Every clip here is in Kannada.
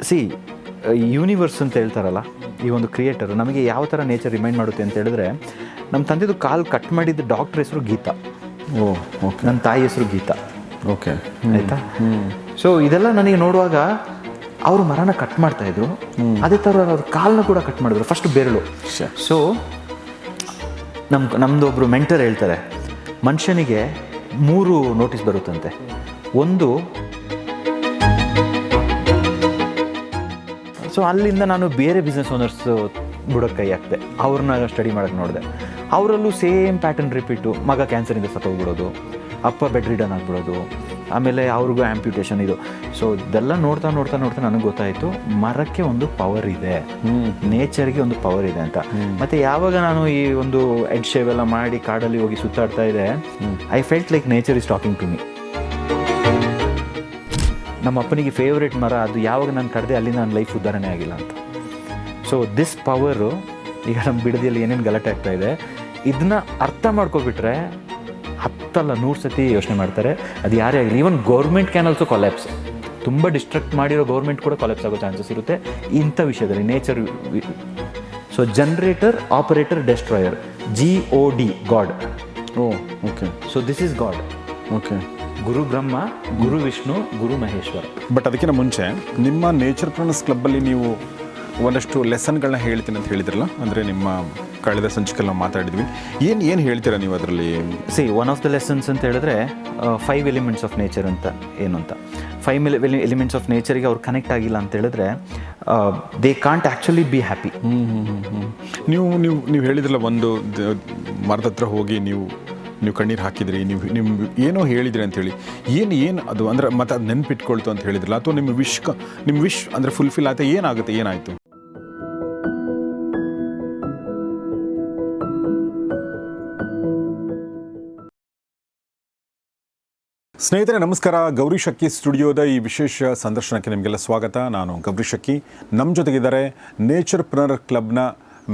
ಸಿ ಯೂನಿವರ್ಸ್ ಅಂತ ಹೇಳ್ತಾರಲ್ಲ, ಈ ಒಂದು ಕ್ರಿಯೇಟರ್ ನಮಗೆ ಯಾವ ಥರ ನೇಚರ್ ರಿಮೈಂಡ್ ಮಾಡುತ್ತೆ ಅಂತ ಹೇಳಿದ್ರೆ, ನಮ್ಮ ತಂದೆದು ಕಾಲು ಕಟ್ ಮಾಡಿದ ಡಾಕ್ಟ್ರ್ ಹೆಸರು ಗೀತಾ. ಓಕೆ. ನನ್ನ ತಾಯಿ ಹೆಸರು ಗೀತಾ. ಓಕೆ, ಆಯಿತಾ. ಸೊ ಇದೆಲ್ಲ ನನಗೆ ನೋಡುವಾಗ ಅವರು ಮರನ ಕಟ್ ಮಾಡ್ತಾಯಿದ್ರು, ಅದೇ ಥರ ಅವ್ರ ಕಾಲನ್ನ ಕೂಡ ಕಟ್ ಮಾಡಿದ್ರು, ಫಸ್ಟ್ ಬೆರಳು. ಸೊ ನಮ್ಮದು ಒಬ್ಬರು ಮೆಂಟರ್ ಹೇಳ್ತಾರೆ, ಮನುಷ್ಯನಿಗೆ 3 ನೋಟಿಸ್ ಬರುತ್ತಂತೆ. ಒಂದು, ಸೊ ಅಲ್ಲಿಂದ ನಾನು ಬೇರೆ ಬಿಸ್ನೆಸ್ ಓನರ್ಸ್ ಬುಡಕ್ಕೆ ಕೈ ಹಾಕ್ದೆ, ಅವ್ರನ್ನ ಸ್ಟಡಿ ಮಾಡೋಕ್ಕೆ ನೋಡಿದೆ. ಅವರಲ್ಲೂ ಸೇಮ್ ಪ್ಯಾಟರ್ನ್ ರಿಪೀಟು. ಮಗ ಕ್ಯಾನ್ಸರಿಂದ ಸತ್ತೋಗ್ಬಿಡೋದು, ಅಪ್ಪ ಬೆಡ್ ರಿಡನ್ ಆಗಿಬಿಡೋದು, ಆಮೇಲೆ ಅವ್ರಿಗೂ ಆ್ಯಂಪ್ಯೂಟೇಷನ್ ಇದು. ಸೊ ಇದೆಲ್ಲ ನೋಡ್ತಾ ನನಗೆ ಗೊತ್ತಾಯಿತು, ಮರಕ್ಕೆ ಒಂದು ಪವರ್ ಇದೆ, ನೇಚರ್ಗೆ ಒಂದು ಪವರ್ ಇದೆ ಅಂತ. ಮತ್ತು ಯಾವಾಗ ನಾನು ಈ ಒಂದು ಎಡ್ ಶೇವ್ ಎಲ್ಲ ಮಾಡಿ ಕಾಡಲ್ಲಿ ಹೋಗಿ ಸುತ್ತಾಡ್ತಾ ಇದ್ದೆ, I felt like nature is talking to me. ನಮ್ಮ ಅಪ್ಪನಿಗೆ ಫೇವ್ರೇಟ್ ಮರ ಅದು, ಯಾವಾಗ ನಾನು ಕಡ್ದೆ ಅಲ್ಲಿಂದ ನನ್ನ ಲೈಫ್ ಉದ್ಧಾರಣೆ ಆಗಿಲ್ಲ ಅಂತ. ಸೊ ದಿಸ್ ಪವರು, ಈಗ ನಮ್ಮ ಬಿಡದಿಯಲ್ಲಿ ಏನೇನು ಗಲಾಟೆ ಆಗ್ತಾ ಇದೆ, ಇದನ್ನ ಅರ್ಥ ಮಾಡ್ಕೊಬಿಟ್ರೆ 10 ಅಲ್ಲ 100 ಸತಿ ಯೋಚನೆ ಮಾಡ್ತಾರೆ. ಅದು ಯಾರೇ ಆಗಲಿ, even government can also collapse. ತುಂಬ ಡಿಸ್ಟ್ರಕ್ಟ್ ಮಾಡಿರೋ ಗೌರ್ಮೆಂಟ್ ಕೂಡ ಕೊಲ್ಯಾಪ್ಸ್ ಆಗೋ ಚಾನ್ಸಸ್ ಇರುತ್ತೆ ಇಂಥ ವಿಷಯದಲ್ಲಿ, nature. So generator, operator, destroyer, GOD, god. Okay. So this is God. Okay. Guru Brahma, Guru Vishnu, Guru Maheshwara. But ಅದಕ್ಕಿಂತ ಮುಂಚೆ ನಿಮ್ಮ ನೇಚರ್ ಪ್ರಣಸ್ ಕ್ಲಬ್ಬಲ್ಲಿ ನೀವು ಒಂದಷ್ಟು ಲೆಸನ್ಗಳನ್ನ ಹೇಳ್ತೀನಿ ಅಂತ ಹೇಳಿದ್ರಲ್ಲ, ಅಂದರೆ ನಿಮ್ಮ ಕಳೆದ ಸಂಚಿಕೆಯಲ್ಲಿ ನಾವು ಮಾತಾಡಿದ್ವಿ, ಏನು ಹೇಳ್ತೀರಾ ನೀವು ಅದರಲ್ಲಿ? ಒನ್ ಆಫ್ ದ ಲೆಸನ್ಸ್ ಅಂತ ಹೇಳಿದ್ರೆ 5 ಎಲಿಮೆಂಟ್ಸ್ ಆಫ್ ನೇಚರ್ ಅಂತ ಏನು ಅಂತ. 5 ಎಲಿಮೆಂಟ್ಸ್ ಆಫ್ ನೇಚರಿಗೆ ಅವ್ರು ಕನೆಕ್ಟ್ ಆಗಿಲ್ಲ ಅಂತ ಹೇಳಿದ್ರೆ they can't actually be happy. ನೀವು ಹೇಳಿದ್ರಲ್ಲ, ಒಂದು ಮರದ ಹತ್ರ ಹೋಗಿ ನೀವು ಕಣ್ಣೀರು ಹಾಕಿದ್ರಿ, ನೀವು ಏನೋ ಹೇಳಿದ್ರಿ ಅಂತೇಳಿ, ಏನು ಅದು ಅಂದರೆ ಮತ್ತೆ ಅದು ನೆನಪಿಟ್ಕೊಳ್ತು ಅಂತ ಹೇಳಿದ್ರಲ್ಲ, ಅಥವಾ ನಿಮ್ಮ ವಿಶ್ ಅಂದರೆ ಫುಲ್ಫಿಲ್ ಆಯ್ತಾ, ಏನಾಯಿತು? ಸ್ನೇಹಿತರೆ ನಮಸ್ಕಾರ. ಗೌರಿ ಶಕ್ಕಿ ಸ್ಟುಡಿಯೋದ ಈ ವಿಶೇಷ ಸಂದರ್ಶನಕ್ಕೆ ನಿಮಗೆಲ್ಲ ಸ್ವಾಗತ. ನಾನು ಗೌರಿ ಶಕ್ಕಿ. ನಮ್ಮ ಜೊತೆಗಿದ್ದಾರೆ ನೇಚರ್ ಪ್ರಣರ್ ಕ್ಲಬ್ನ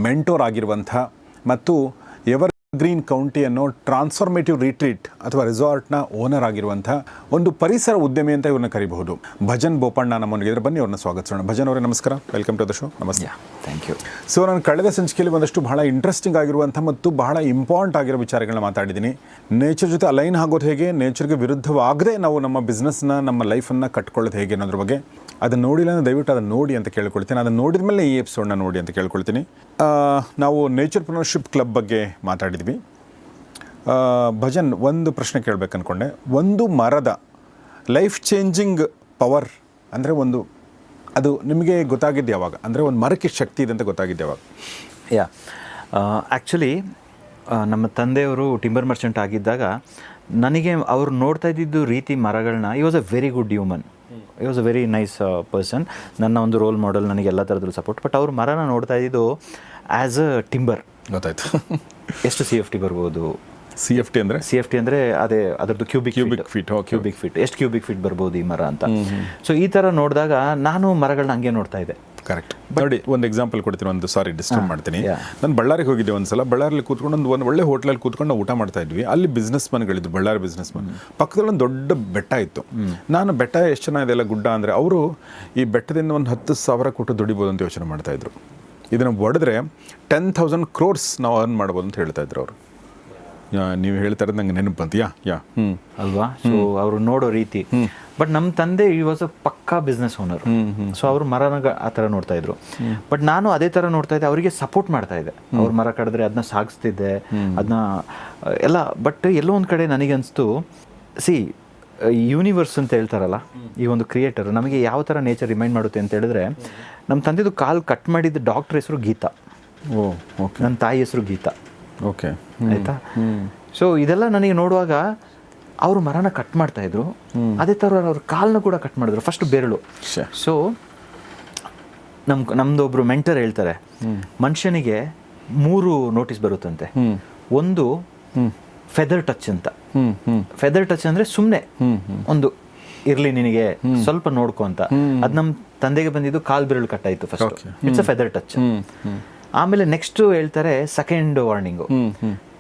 ಮೆಂಟೋರ್ ಆಗಿರುವಂಥ ಮತ್ತು ಗ್ರೀನ್ ಕೌಂಟಿ ಅನ್ನೋ ಟ್ರಾನ್ಸ್ಫಾರ್ಮೇಟಿವ್ ರಿಟ್ರೀಟ್ ಅಥವಾ ರೆಸಾರ್ಟ್ನ ಓನರ್ ಆಗಿರುವಂಥ ಒಂದು ಪರಿಸರ ಉದ್ಯಮಿ ಅಂತ ಇವ್ರನ್ನ ಕರಿಬಹುದು, ಭಜನ್ ಬೋಪಣ್ಣ ನಮ್ಮೊಂದಿಗಿದ್ರೆ. ಬನ್ನಿ ಅವ್ರನ್ನ ಸ್ವಾಗತಿಸೋಣ. ಭಜನ್ ಅವರೇ ನಮಸ್ಕಾರ, ವೆಲ್ಕಮ್ ಟು ದ ಶೋ. ನಮಸ್ತೆ. Thank you. ಸೊ ನಾನು ಕಳೆದ ಸಂಚಿಕೆಯಲ್ಲಿ ಒಂದಷ್ಟು ಬಹಳ ಇಂಟ್ರೆಸ್ಟಿಂಗ್ ಆಗಿರುವಂಥ ಮತ್ತು ಬಹಳ ಇಂಪಾರ್ಟೆಂಟ್ ಆಗಿರೋ ವಿಚಾರಗಳನ್ನ ಮಾತಾಡಿದ್ದೀನಿ. ನೇಚರ್ ಜೊತೆ ಅಲೈನ್ ಆಗೋದು ಹೇಗೆ, ನೇಚರ್ಗೆ ವಿರುದ್ಧವಾಗದೆ ನಾವು ನಮ್ಮ ಬಿಸ್ನೆಸ್ನ, ನಮ್ಮ ಲೈಫನ್ನು ಕಟ್ಕೊಳ್ಳೋದು ಹೇಗೆ ಅನ್ನೋದ್ರ ಬಗ್ಗೆ. ಅದನ್ನು ನೋಡಿಲ್ಲ ಅಂದರೆ ದಯವಿಟ್ಟು ಅದನ್ನು ನೋಡಿ ಅಂತ ಕೇಳ್ಕೊಳ್ತೀನಿ. ಅದನ್ನು ನೋಡಿದ ಮೇಲೆ ಈ ಎಪಿಸೋಡ್ನ ನೋಡಿ ಅಂತ ಕೇಳ್ಕೊಳ್ತೀನಿ. ನಾವು ನೇಚರ್ ಪ್ರಣರ್ಶಿಪ್ ಕ್ಲಬ್ ಬಗ್ಗೆ ಮಾತಾಡಿದ್ವಿ. ಭಜನ್, ಒಂದು ಪ್ರಶ್ನೆ ಕೇಳಬೇಕು ಅಂದ್ಕೊಂಡೆ. ಒಂದು ಮರದ ಲೈಫ್ ಚೇಂಜಿಂಗ್ ಪವರ್ ಅಂದರೆ ಅದು ನಿಮಗೆ ಗೊತ್ತಾಗಿದ್ದು ಯಾವಾಗ? ಅಂದರೆ ಒಂದು ಮರಕ್ಕೆ ಶಕ್ತಿ ಇದೆ ಅಂತ ಗೊತ್ತಾಗಿದ್ದು ಯಾವಾಗ? ಆ್ಯಕ್ಚುಲಿ ನಮ್ಮ ತಂದೆಯವರು ಟಿಂಬರ್ ಮರ್ಚೆಂಟ್ ಆಗಿದ್ದಾಗ ನನಗೆ ಅವ್ರು ನೋಡ್ತಾ ಇದ್ದಿದ್ದು ರೀತಿ ಮರಗಳನ್ನ, he was a very good human, he was a very nice person, ನನ್ನ ಒಂದು ರೋಲ್ ಮಾಡೆಲ್, ನನಗೆ ಎಲ್ಲ ಥರದ್ದು ಸಪೋರ್ಟ್. ಬಟ್ ಅವ್ರ ಮರನ ನೋಡ್ತಾ ಇದ್ದಿದ್ದು ಆ್ಯಸ್ ಅ ಟಿಂಬರ್. ಗೊತ್ತಾಯ್ತು. ಎಷ್ಟು CFT ಬರ್ಬೋದು? CFT ಅಂದರೆ ಅದೇ ಅದರದ್ದು ಕ್ಯೂಬಿಕ್ ಫೀಟ್, ಎಷ್ಟು ಕ್ಯೂಬಿಕ್ ಫೀಟ್ ಬರ್ಬೋದು ಈ ಮರ ಅಂತ. ಸೊ ಈ ಥರ ನೋಡಿದಾಗ ನಾನು ಮರಗಳನ್ನ ಹಂಗೆ ನೋಡ್ತಾ ಇದ್ದೆ. ಕರೆಕ್ಟ್. ನೋಡಿ, ಒಂದು ಎಕ್ಸಾಂಪಲ್ ಕೊಡ್ತೀನಿ. ಡಿಸ್ಟರ್ಬ್ ಮಾಡ್ತೀನಿ. ನಾನು ಬಳ್ಳಾರಿಗೆ ಹೋಗಿದ್ದೆ ಒಂದ್ಸಲ. ಬಳ್ಳಾರಲ್ಲಿ ಕೂತ್ಕೊಂಡು ಒಂದು ಒಳ್ಳೆ ಹೋಟ್ಲಲ್ಲಿ ಕೂತ್ಕೊಂಡು ನಾವು ಊಟ ಮಾಡ್ತಾ ಇದ್ವಿ. ಅಲ್ಲಿ ಬಿಸ್ನೆಸ್ ಮನ್ಗಳಿದ್ರು, ಬಳ್ಳಾರಿ ಬಿಸ್ನೆಸ್ ಮನ್. ಪಕ್ಕದಲ್ಲಿ ಒಂದು ದೊಡ್ಡ ಬೆಟ್ಟ ಇತ್ತು. ನಾನು ಬೆಟ್ಟ ಎಷ್ಟು ಚೆನ್ನಾಗಿದೆಲ್ಲ ಗುಡ್ಡ ಅಂದರೆ, ಅವರು ಈ ಬೆಟ್ಟದಿಂದ ಒಂದು 10,000 ಕೊಟ್ಟು ದುಡಿಬೋದು ಅಂತ ಯೋಚನೆ ಮಾಡ್ತಾ ಇದ್ರು. ಇದನ್ನು ಹೊಡೆದ್ರೆ 10,000 crores ನಾವು ಅರ್ನ್ ಮಾಡ್ಬೋದು ಅಂತ ಹೇಳ್ತಾ ಇದ್ರು ಅವರು. ನೀವು ಹೇಳ್ತಾ ಇರೋದು ನಂಗೆ ನೆನಪು ಬಂತು. ಅಲ್ವಾ? ಸೊ ಅವರು ನೋಡೋ ರೀತಿ. ಬಟ್ ನಮ್ಮ ತಂದೆ ಈ ವಾಸ್ ಅ ಪಕ್ಕಾ ಬಿಸ್ನೆಸ್ ಓನರ್. ಸೊ ಅವರು ಮರನ ಆ ಥರ ನೋಡ್ತಾ ಇದ್ರು. ಬಟ್ ನಾನು ಅದೇ ಥರ ನೋಡ್ತಾ ಇದ್ದೆ, ಅವರಿಗೆ ಸಪೋರ್ಟ್ ಮಾಡ್ತಾ ಇದ್ದೆ. ಅವ್ರ ಮರ ಕಡಿದ್ರೆ ಅದನ್ನ ಸಾಗಿಸ್ತಿದ್ದೆ, ಅದನ್ನ ಎಲ್ಲ. ಬಟ್ ಎಲ್ಲೋ ಒಂದು ಕಡೆ ನನಗೆ ಅನಿಸ್ತು, ಯೂನಿವರ್ಸ್ ಅಂತ ಹೇಳ್ತಾರಲ್ಲ, ಈ ಒಂದು ಕ್ರಿಯೇಟರ್ ನಮಗೆ ಯಾವ ಥರ ನೇಚರ್ ರಿಮೈಂಡ್ ಮಾಡುತ್ತೆ ಅಂತ ಹೇಳಿದ್ರೆ, ನಮ್ಮ ತಂದೆದು ಕಾಲು ಕಟ್ ಮಾಡಿದ ಡಾಕ್ಟ್ರ್ ಹೆಸರು ಗೀತಾ. ನನ್ನ ತಾಯಿ ಹೆಸರು ಗೀತಾ. ಓಕೆ, ಆಯಿತಾ. ಸೊ ಇದೆಲ್ಲ ನನಗೆ ನೋಡುವಾಗ ಅವರು ಮರನ ಕಟ್ ಮಾಡ್ತಾಯಿದ್ರು, ಅದೇ ಥರ ಅವ್ರ ಕಾಲನ್ನ ಕೂಡ ಕಟ್ ಮಾಡಿದ್ರು, ಫಸ್ಟ್ ಬೆರಳು. ಸೊ ನಮ್ಮದು ಒಬ್ಬರು ಮೆಂಟರ್ ಹೇಳ್ತಾರೆ, ಮನುಷ್ಯನಿಗೆ 3 ನೋಟಿಸ್ ಬರುತ್ತಂತೆ. ಒಂದು ಫೆದರ್ ಟಚ್ ಅಂತ. ಫೆದರ್ ಟಚ್ ಅಂದರೆ ಸುಮ್ಮನೆ ಒಂದು ಇರಲಿ ನಿನಗೆ ಸ್ವಲ್ಪ ನೋಡ್ಕೊ ಅಂತ. ಅದು ನಮ್ಮ ತಂದೆಗೆ ಬಂದಿದ್ದು ಕಾಲು ಬೆರಳು ಕಟ್ಟಾಯಿತು first. It's a feather touch. ಆಮೇಲೆ ನೆಕ್ಸ್ಟ್ ಹೇಳ್ತಾರೆ second warning,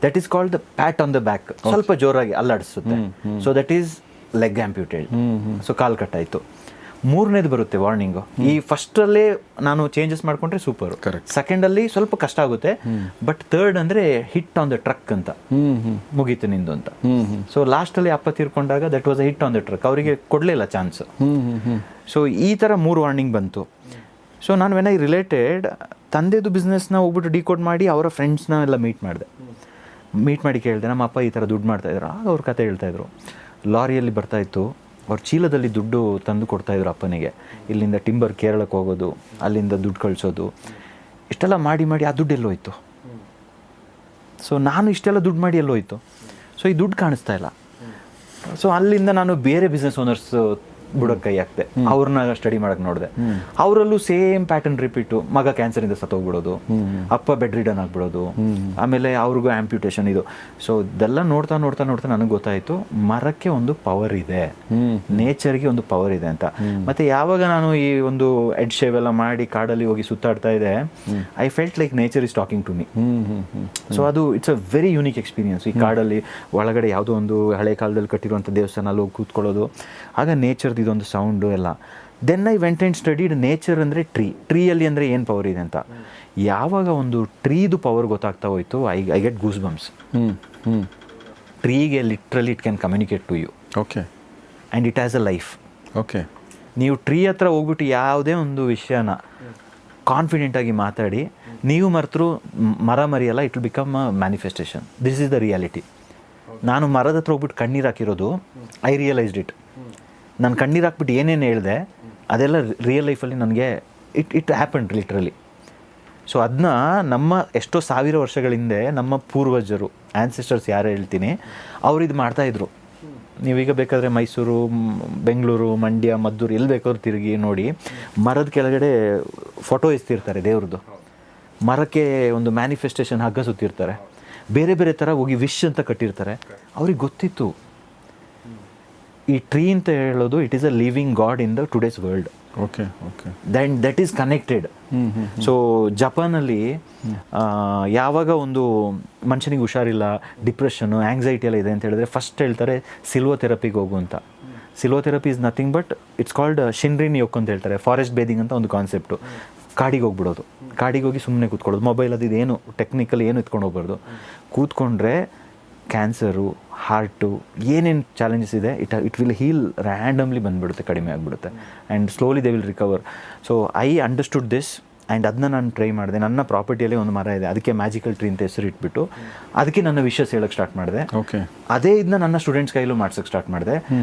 that is called the pat on the back. ಸ್ವಲ್ಪ ಜೋರಾಗಿ ಅಲ್ಲಾಡಿಸುತ್ತೆ. So that is leg amputated. So ಕಾಲು ಕಟ್ಟಾಯಿತು. ಮೂರನೇದು ಬರುತ್ತೆ ವಾರ್ನಿಂಗು. ಈ ಫಸ್ಟಲ್ಲೇ ನಾನು ಚೇಂಜಸ್ ಮಾಡ್ಕೊಂಡ್ರೆ ಸೂಪರು, ಸೆಕೆಂಡಲ್ಲಿ ಸ್ವಲ್ಪ ಕಷ್ಟ ಆಗುತ್ತೆ, ಬಟ್ ಥರ್ಡ್ ಅಂದರೆ ಹಿಟ್ ಆನ್ ದ ಟ್ರಕ್ ಅಂತ ಮುಗೀತು ನಿಂದು ಅಂತ. ಸೊ ಲಾಸ್ಟಲ್ಲಿ ಅಪ್ಪ ತೀರ್ಕೊಂಡಾಗ that was a hit on the truck, ಅವರಿಗೆ ಕೊಡಲಿಲ್ಲ ಚಾನ್ಸ್. ಸೊ ಈ ಥರ 3 ವಾರ್ನಿಂಗ್ ಬಂತು. ಸೊ ನಾನು ವೆನ್ ಐ ರಿಲೇಟೆಡ್ ತಂದೆದು ಬಿಸ್ನೆಸ್ನ ಹೋಗ್ಬಿಟ್ಟು ಡಿಕೋಡ್ ಮಾಡಿ ಅವರ ಫ್ರೆಂಡ್ಸ್ನ ಎಲ್ಲ ಮೀಟ್ ಮಾಡಿ ಕೇಳಿದೆ, ನಮ್ಮ ಅಪ್ಪ ಈ ಥರ ದುಡ್ಡು ಮಾಡ್ತಾಯಿದ್ರು. ಆಗ ಅವ್ರ ಕತೆ ಹೇಳ್ತಾಯಿದ್ರು, ಲಾರಿಯಲ್ಲಿ ಬರ್ತಾಯಿತ್ತು, ಅವ್ರ ಚೀಲದಲ್ಲಿ ದುಡ್ಡು ತಂದು ಕೊಡ್ತಾಯಿದ್ರು ಅಪ್ಪನಿಗೆ. ಇಲ್ಲಿಂದ ಟಿಂಬರ್ ಕೇರಳಕ್ಕೆ ಹೋಗೋದು, ಅಲ್ಲಿಂದ ದುಡ್ಡು ಕಳಿಸೋದು, ಇಷ್ಟೆಲ್ಲ ಮಾಡಿ ಆ ದುಡ್ಡು ಎಲ್ಲೋಯ್ತು. ಸೊ ನಾನು ಇಷ್ಟೆಲ್ಲ ದುಡ್ಡು ಮಾಡಿ ಎಲ್ಲೋಯ್ತು. ಸೊ ಈ ದುಡ್ಡು ಕಾಣಿಸ್ತಾ ಇಲ್ಲ. ಸೊ ಅಲ್ಲಿಂದ ನಾನು ಬೇರೆ ಬಿಸ್ನೆಸ್ ಓನರ್ಸ್ ಬುಡಕ್ಕೆ ಕೈ ಹಾಕ್ದೆ, ಅವ್ರನ್ನ ಸ್ಟಡಿ ಮಾಡಕ್ಕೆ ನೋಡಿದೆ. ಅವರಲ್ಲೂ ಸೇಮ್ ಪ್ಯಾಟರ್ನ್ ರಿಪೀಟು, ಮಗ ಕ್ಯಾನ್ಸರಿಂದ ಸತ್ತೋಗ್ಬಿಡೋದು, ಅಪ್ಪ ಬೆಡ್ ರಿಡನ್ ಆಗ್ಬಿಡೋದು, ಆಮೇಲೆ ಅವ್ರಿಗೂ ಆಂಪ್ಯೂಟೇಷನ್ ಇದು. ಸೊ ಇದೆಲ್ಲ ನೋಡ್ತಾ ನನಗೆ ಗೊತ್ತಾಯಿತು ಮರಕ್ಕೆ ಒಂದು ಪವರ್ ಇದೆ, ನೇಚರ್ಗೆ ಒಂದು ಪವರ್ ಇದೆ ಅಂತ. ಮತ್ತು ಯಾವಾಗ ನಾನು ಈ ಒಂದು ಎಡ್ ಶೇವ್ ಎಲ್ಲ ಮಾಡಿ ಕಾಡಲ್ಲಿ ಹೋಗಿ ಸುತ್ತಾಡ್ತಾ ಇದೆ, I felt like nature is talking to me. So ಅದು it's a very unique experience. ಈ ಕಾಡಲ್ಲಿ ಒಳಗಡೆ ಯಾವುದೋ ಒಂದು ಹಳೆ ಕಾಲದಲ್ಲಿ ಕಟ್ಟಿರುವಂಥ ದೇವಸ್ಥಾನ ಅಲ್ಲಿ ಹೋಗಿ ಕೂತ್ಕೊಳ್ಳೋದು, ಆಗ ನೇಚರ್ದು ಇದೊಂದು ಸೌಂಡು ಎಲ್ಲ. Then I went and studied nature ಅಂದರೆ ಟ್ರೀಯಲ್ಲಿ ಅಂದರೆ ಏನು ಪವರ್ ಇದೆ ಅಂತ. ಯಾವಾಗ ಒಂದು ಟ್ರೀದು ಪವರ್ ಗೊತ್ತಾಗ್ತಾ ಹೋಯಿತು, ಐ ಗೆಟ್ ಗೂಸ್ ಬಂಪ್ಸ್. ಟ್ರೀಗೆ literally it can communicate to you. Okay. And it has a life. Okay. ನೀವು ಟ್ರೀ ಹತ್ರ ಹೋಗ್ಬಿಟ್ಟು ಯಾವುದೇ ಒಂದು ವಿಷಯನ ಕಾನ್ಫಿಡೆಂಟಾಗಿ ಮಾತಾಡಿ, ನೀವು ಮರೆತರೂ ಮರ ಮರಿಯಲ್ಲ, it will become a manifestation. This is the reality. ನಾನು ಮರದ ಹತ್ರ ಹೋಗ್ಬಿಟ್ಟು ಕಣ್ಣೀರು ಹಾಕಿರೋದು, ಐ ರಿಯಲೈಸ್ಡ್ ಇಟ್. ನಾನು ಕಣ್ಣೀರು ಹಾಕ್ಬಿಟ್ಟು ಏನೇನು ಹೇಳಿದೆ ಅದೆಲ್ಲ ರಿಯಲ್ ಲೈಫಲ್ಲಿ ನನಗೆ ಇಟ್ ಹ್ಯಾಪನ್ಡ್ ಲಿಟ್ರಲಿ. ಸೊ ಅದನ್ನ ನಮ್ಮ ಎಷ್ಟೋ ಸಾವಿರ ವರ್ಷಗಳ ಹಿಂದೆ ನಮ್ಮ ಪೂರ್ವಜರು, ಆ್ಯನ್ಸೆಸ್ಟರ್ಸ್ ಯಾರು ಹೇಳ್ತೀನಿ, ಅವ್ರು ಇದು ಮಾಡ್ತಾಯಿದ್ರು. ನೀವೀಗ ಬೇಕಾದರೆ ಮೈಸೂರು, ಬೆಂಗಳೂರು, ಮಂಡ್ಯ, ಮದ್ದೂರು ಎಲ್ಲಿ ಬೇಕಾದ್ರೂ ತಿರುಗಿ ನೋಡಿ, ಮರದ ಕೆಳಗಡೆ ಫೋಟೋ ಎಸ್ತಿರ್ತಾರೆ ದೇವ್ರದ್ದು. ಮರಕ್ಕೆ ಒಂದು ಮ್ಯಾನಿಫೆಸ್ಟೇಷನ್ ಹಗ್ಗ ಸುತ್ತಿರ್ತಾರೆ, ಬೇರೆ ಬೇರೆ ಥರ ಹೋಗಿ ವಿಶ್ ಅಂತ ಕಟ್ಟಿರ್ತಾರೆ. ಅವ್ರಿಗೆ ಗೊತ್ತಿತ್ತು ಈ ಟ್ರೀ ಅಂತ ಹೇಳೋದು it is a living god in the today's world. Okay. Okay. That is connected. So ಜಪಾನಲ್ಲಿ ಯಾವಾಗ ಒಂದು ಮನುಷ್ಯನಿಗೆ ಹುಷಾರಿಲ್ಲ, ಡಿಪ್ರೆಷನ್ನು, ಆ್ಯಂಗ್ಸೈಟಿ ಎಲ್ಲ ಇದೆ ಅಂತ ಹೇಳಿದ್ರೆ ಫಸ್ಟ್ ಹೇಳ್ತಾರೆ ಸಿಲ್ವೋ ಥೆರಪಿಗೆ ಹೋಗು ಅಂತ. Silvo therapy is nothing but it's called shinrin yoku ಅಂತ ಹೇಳ್ತಾರೆ. ಫಾರೆಸ್ಟ್ ಬೇದಿಂಗ್ ಅಂತ ಒಂದು ಕಾನ್ಸೆಪ್ಟು. ಕಾಡಿಗೆ ಹೋಗ್ಬಿಡೋದು, ಕಾಡಿಗೆ ಹೋಗಿ ಸುಮ್ಮನೆ ಕೂತ್ಕೊಳ್ಳೋದು, ಮೊಬೈಲ್ ಅದು ಇದೇನು ಟೆಕ್ನಿಕಲ್ ಏನು ಎತ್ಕೊಂಡು ಹೋಗ್ಬಾರ್ದು. ಕೂತ್ಕೊಂಡ್ರೆ ಕ್ಯಾನ್ಸರು, ಹಾರ್ಟು, ಏನೇನು ಚಾಲೆಂಜಸ್ ಇದೆ ಇಟ್ ವಿಲ್ ಹೀಲ್ ರ್ಯಾಂಡಮ್ಲಿ ಬಂದುಬಿಡುತ್ತೆ, ಕಡಿಮೆ ಆಗಿಬಿಡುತ್ತೆ. And slowly they will recover. So I understood this and ಅದನ್ನ ನಾನು ಟ್ರೈ ಮಾಡಿದೆ. ನನ್ನ ಪ್ರಾಪರ್ಟಿಯಲ್ಲಿ ಒಂದು ಮರ ಇದೆ, ಅದಕ್ಕೆ ಮ್ಯಾಜಿಕಲ್ ಟ್ರೀ ಅಂತ ಹೆಸರು ಇಟ್ಬಿಟ್ಟು ಅದಕ್ಕೆ ನನ್ನ ವಿಷಸ್ ಹೇಳೋಕ್ಕೆ ಸ್ಟಾರ್ಟ್ ಮಾಡಿದೆ. ಓಕೆ. ಅದೇ ಇದನ್ನ ನನ್ನ ಸ್ಟೂಡೆಂಟ್ಸ್ ಕೈಲೂ ಮಾಡ್ಸೋಕ್ಕೆ ಸ್ಟಾರ್ಟ್ ಮಾಡಿದೆ.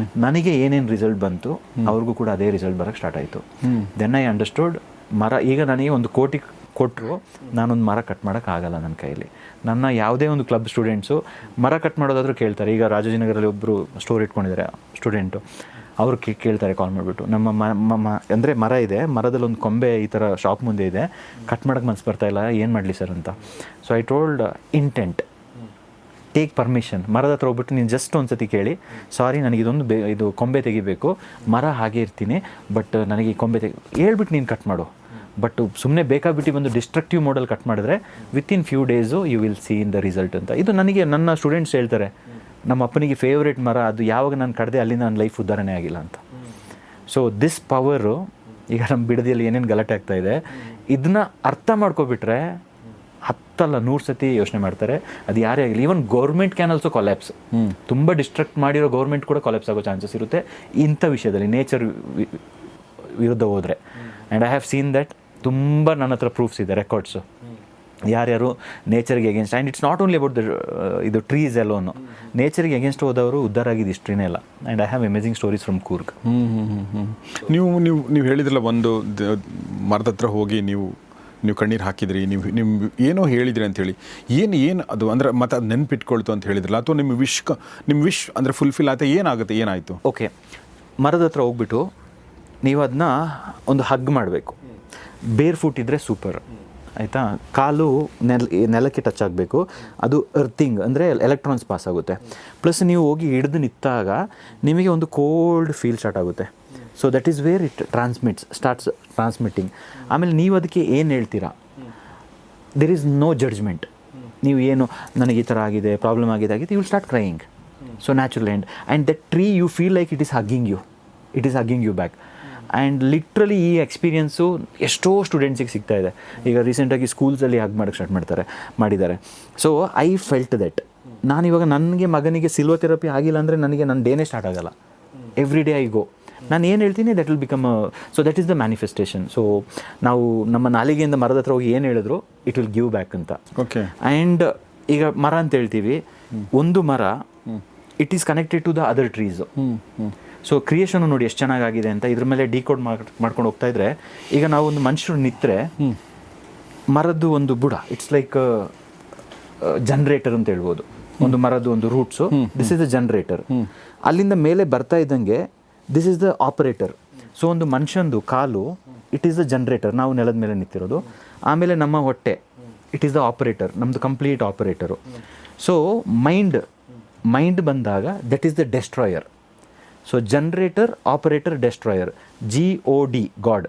ನನಗೆ ಏನೇನು ರಿಸಲ್ಟ್ ಬಂತು ಅವ್ರಿಗೂ ಕೂಡ ಅದೇ ರಿಸಲ್ಟ್ ಬರೋಕ್ಕೆ ಸ್ಟಾರ್ಟ್ ಆಯಿತು. ದೆನ್ ಐ ಅಂಡರ್ಸ್ಟುಡ್ ಮರ ಈಗ ನನಗೆ 1 ಕೋಟಿ ಕೊಟ್ಟರು ನಾನೊಂದು ಮರ ಕಟ್ ಮಾಡೋಕ್ಕಾಗಲ್ಲ ನನ್ನ ಕೈಯಲ್ಲಿ. ನನ್ನ ಯಾವುದೇ ಒಂದು ಕ್ಲಬ್ ಸ್ಟೂಡೆಂಟ್ಸು ಮರ ಕಟ್ ಮಾಡೋದಾದರೂ ಕೇಳ್ತಾರೆ. ಈಗ ರಾಜಾಜಿನಗರಲ್ಲಿ ಒಬ್ಬರು ಸ್ಟೋರ್ ಇಟ್ಕೊಂಡಿದ್ದಾರೆ ಸ್ಟೂಡೆಂಟು, ಅವರು ಕೇಳ್ತಾರೆ ಕಾಲ್ ಮಾಡಿಬಿಟ್ಟು, ನಮ್ಮ ಅಂದರೆ ಮರ ಇದೆ, ಮರದಲ್ಲಿ ಒಂದು ಕೊಂಬೆ ಈ ಥರ ಶಾಪ್ ಮುಂದೆ ಇದೆ, ಕಟ್ ಮಾಡೋಕ್ಕೆ ಮನಸ್ಸು ಬರ್ತಾಯಿಲ್ಲ, ಏನು ಮಾಡಲಿ ಸರ್ ಅಂತ. So I told intent, take permission. ಮರದ ಹತ್ರ ಹೋಗ್ಬಿಟ್ಟು ನೀನು ಜಸ್ಟ್ ಒಂದು ಸತಿ ಕೇಳಿ, ಸಾರಿ ನನಗೆ ಇದು ಕೊಂಬೆ ತೆಗಿಬೇಕು, ಮರ ಹಾಗೆ ಇರ್ತೀನಿ, ಬಟ್ ನನಗೆ ಈ ಕೊಂಬೆ ಹೇಳ್ಬಿಟ್ಟು ನೀನು ಕಟ್ ಮಾಡು. ಬಟ್ ಸುಮ್ಮನೆ ಬೇಕಾಬಿಟ್ಟು ಬಂದು ಡಿಸ್ಟ್ರಕ್ಟಿವ್ ಮೋಡಲ್ ಕಟ್ ಮಾಡಿದ್ರೆ within few days you will see in the result ಅಂತ. ಇದು ನನಗೆ ನನ್ನ ಸ್ಟೂಡೆಂಟ್ಸ್ ಹೇಳ್ತಾರೆ, ನಮ್ಮ ಅಪ್ಪನಿಗೆ ಫೇವ್ರೇಟ್ ಮರ, ಅದು ಯಾವಾಗ ನಾನು ಕಡ್ದೆ ಅಲ್ಲಿಂದ ನನ್ನ ಲೈಫ್ ಉದ್ಧಾರಣೆ ಆಗಿಲ್ಲ ಅಂತ. ಸೊ ದಿಸ್ ಪವರು, ಈಗ ನಮ್ಮ ಬಿಡದಿಯಲ್ಲಿ ಏನೇನು ಗಲಾಟೆ ಆಗ್ತಾ ಇದೆ, ಇದನ್ನ ಅರ್ಥ ಮಾಡ್ಕೊಬಿಟ್ರೆ 10 ಅಲ್ಲ 100 ಸತಿ ಯೋಚನೆ ಮಾಡ್ತಾರೆ. ಅದು ಯಾರೇ ಆಗಲಿ, even government can also collapse. ತುಂಬ ಡಿಸ್ಟ್ರಕ್ಟ್ ಮಾಡಿರೋ ಗೌರ್ಮೆಂಟ್ ಕೂಡ ಕೊಲ್ಯಾಪ್ಸ್ ಆಗೋ ಚಾನ್ಸಸ್ ಇರುತ್ತೆ ಇಂಥ ವಿಷಯದಲ್ಲಿ, ನೇಚರ್ ವಿರುದ್ಧ ಹೋದರೆ. And I have seen that. ತುಂಬ ನನ್ನ ಹತ್ರ ಪ್ರೂಫ್ಸ್ ಇದೆ, ರೆಕಾರ್ಡ್ಸು, ಯಾರ್ಯಾರು ನೇಚರ್ಗೆ against. And it's not only about ಇದು ಟ್ರೀಸ್ ಎಲ್ಲೋನು, ನೇಚರ್ಗೆ ಎಗೇನ್ಸ್ಟ್ ಹೋದವರು ಉದ್ಧಾರ ಆಗಿದ್ದು ಇಷ್ಟೇ ಇಲ್ಲ. And I have amazing stories from Coorg. ನೀವು ಹೇಳಿದ್ರಲ್ಲ, ಒಂದು ಮರದ ಹತ್ರ ಹೋಗಿ ನೀವು ಕಣ್ಣೀರು ಹಾಕಿದ್ರಿ, ನೀವು ಏನೋ ಹೇಳಿದ್ರಿ ಅಂಥೇಳಿ, ಏನು ಅದು ಅಂದರೆ ಮತ್ತೆ ಅದು ನೆನ್ಪಿಟ್ಕೊಳ್ತು ಅಂತ ಹೇಳಿದ್ರಲ್ಲ, ಅಥವಾ ನಿಮ್ಮ ವಿಶ್ ಅಂದರೆ ಫುಲ್ಫಿಲ್ ಆಯ್ತಾ, ಏನಾಯಿತು? ಓಕೆ, ಮರದ ಹತ್ರ ಹೋಗ್ಬಿಟ್ಟು ನೀವು ಅದನ್ನ ಒಂದು ಹಗ್ ಮಾಡಬೇಕು. ಬೇರ್ ಫುಟ್ ಇದ್ದರೆ ಸೂಪರ್, ಆಯಿತಾ? ಕಾಲು ನೆಲಕ್ಕೆ ಟಚ್ ಆಗಬೇಕು. ಅದು ಅರ್ಥಿಂಗ್ ಅಂದರೆ ಎಲೆಕ್ಟ್ರಾನ್ಸ್ ಪಾಸ್ ಆಗುತ್ತೆ. ಪ್ಲಸ್ ನೀವು ಹೋಗಿ ಹಿಡಿದು ನಿಂತಾಗ ನಿಮಗೆ ಒಂದು ಕೋಲ್ಡ್ ಫೀಲ್ ಸ್ಟಾರ್ಟ್ ಆಗುತ್ತೆ. So that is where it starts transmitting. ಆಮೇಲೆ ನೀವು ಅದಕ್ಕೆ ಏನು ಹೇಳ್ತೀರಾ, ದೇರ್ ಈಸ್ ನೋ ಜಡ್ಜ್ಮೆಂಟ್. ನೀವು ಏನು ನನಗೆ ಈ ಥರ ಆಗಿದೆ, ಪ್ರಾಬ್ಲಮ್ ಆಗಿದೆ you will start crying. So natural and that tree you feel like it is hugging you back. And literally ಈ ಎಕ್ಸ್ಪೀರಿಯೆನ್ಸು ಎಷ್ಟೋ ಸ್ಟೂಡೆಂಟ್ಸಿಗೆ ಸಿಗ್ತಾ ಇದೆ. ಈಗ ರೀಸೆಂಟಾಗಿ ಸ್ಕೂಲ್ಸಲ್ಲಿ ಹಾಗೆ ಮಾಡೋಕ್ಕೆ ಮಾಡಿದ್ದಾರೆ. ಸೊ ಐ ಫೆಲ್ಟ್ ದಟ್ ನಾನಿವಾಗ ನನಗೆ ಮಗನಿಗೆ ಸಿಲ್ವರ್ ಥೆರಪಿ ಆಗಿಲ್ಲ ಅಂದರೆ ನನಗೆ ನನ್ನ ಡೇನೇ ಸ್ಟಾರ್ಟ್ ಆಗಲ್ಲ. Every day I go. ನಾನು ಏನು ಹೇಳ್ತೀನಿ that will become so that is the manifestation. So ನಾವು ನಮ್ಮ ನಾಲಿಗೆಯಿಂದ ಮರದ ಹತ್ರ ಹೋಗಿ ಏನು ಹೇಳಿದ್ರು ಇಟ್ ವಿಲ್ ಗಿವ್ ಬ್ಯಾಕ್ ಅಂತ. ಓಕೆ. ಆ್ಯಂಡ್ ಈಗ ಮರ ಅಂತ ಹೇಳ್ತೀವಿ, ಒಂದು ಮರ it is connected to the other trees. So creation ನೋಡಿ ಎಷ್ಟು ಚೆನ್ನಾಗಿದೆ ಅಂತ ಇದ್ರ ಮೇಲೆ ಡಿಕೋಡ್ ಮಾಡ್ಕೊಂಡು ಹೋಗ್ತಾ ಇದ್ರೆ, ಈಗ ನಾವು ಒಂದು ಮನುಷ್ಯರು ನಿಂತರೆ ಮರದ್ದು ಒಂದು ಬುಡ ಇಟ್ಸ್ ಲೈಕ್ ಜನ್ರೇಟರ್ ಅಂತ ಹೇಳ್ಬೋದು. ಒಂದು ಮರದ್ದು ಒಂದು roots, this is the generator. ಅಲ್ಲಿಂದ ಮೇಲೆ ಬರ್ತಾ ಇದ್ದಂಗೆ this is the operator. So ಒಂದು ಮನುಷ್ಯಂದು ಕಾಲು ಇಟ್ ಈಸ್ ದ ಜನ್ರೇಟರ್, ನಾವು ನೆಲದ ಮೇಲೆ ನಿಂತಿರೋದು. ಆಮೇಲೆ ನಮ್ಮ ಹೊಟ್ಟೆ ಇಟ್ ಈಸ್ ದ ಆಪರೇಟರ್, ನಮ್ಮದು ಕಂಪ್ಲೀಟ್ ಆಪರೇಟರು. ಸೊ ಮೈಂಡ್ ಬಂದಾಗ that is the destroyer. So generator, operator, destroyer, GOD, God.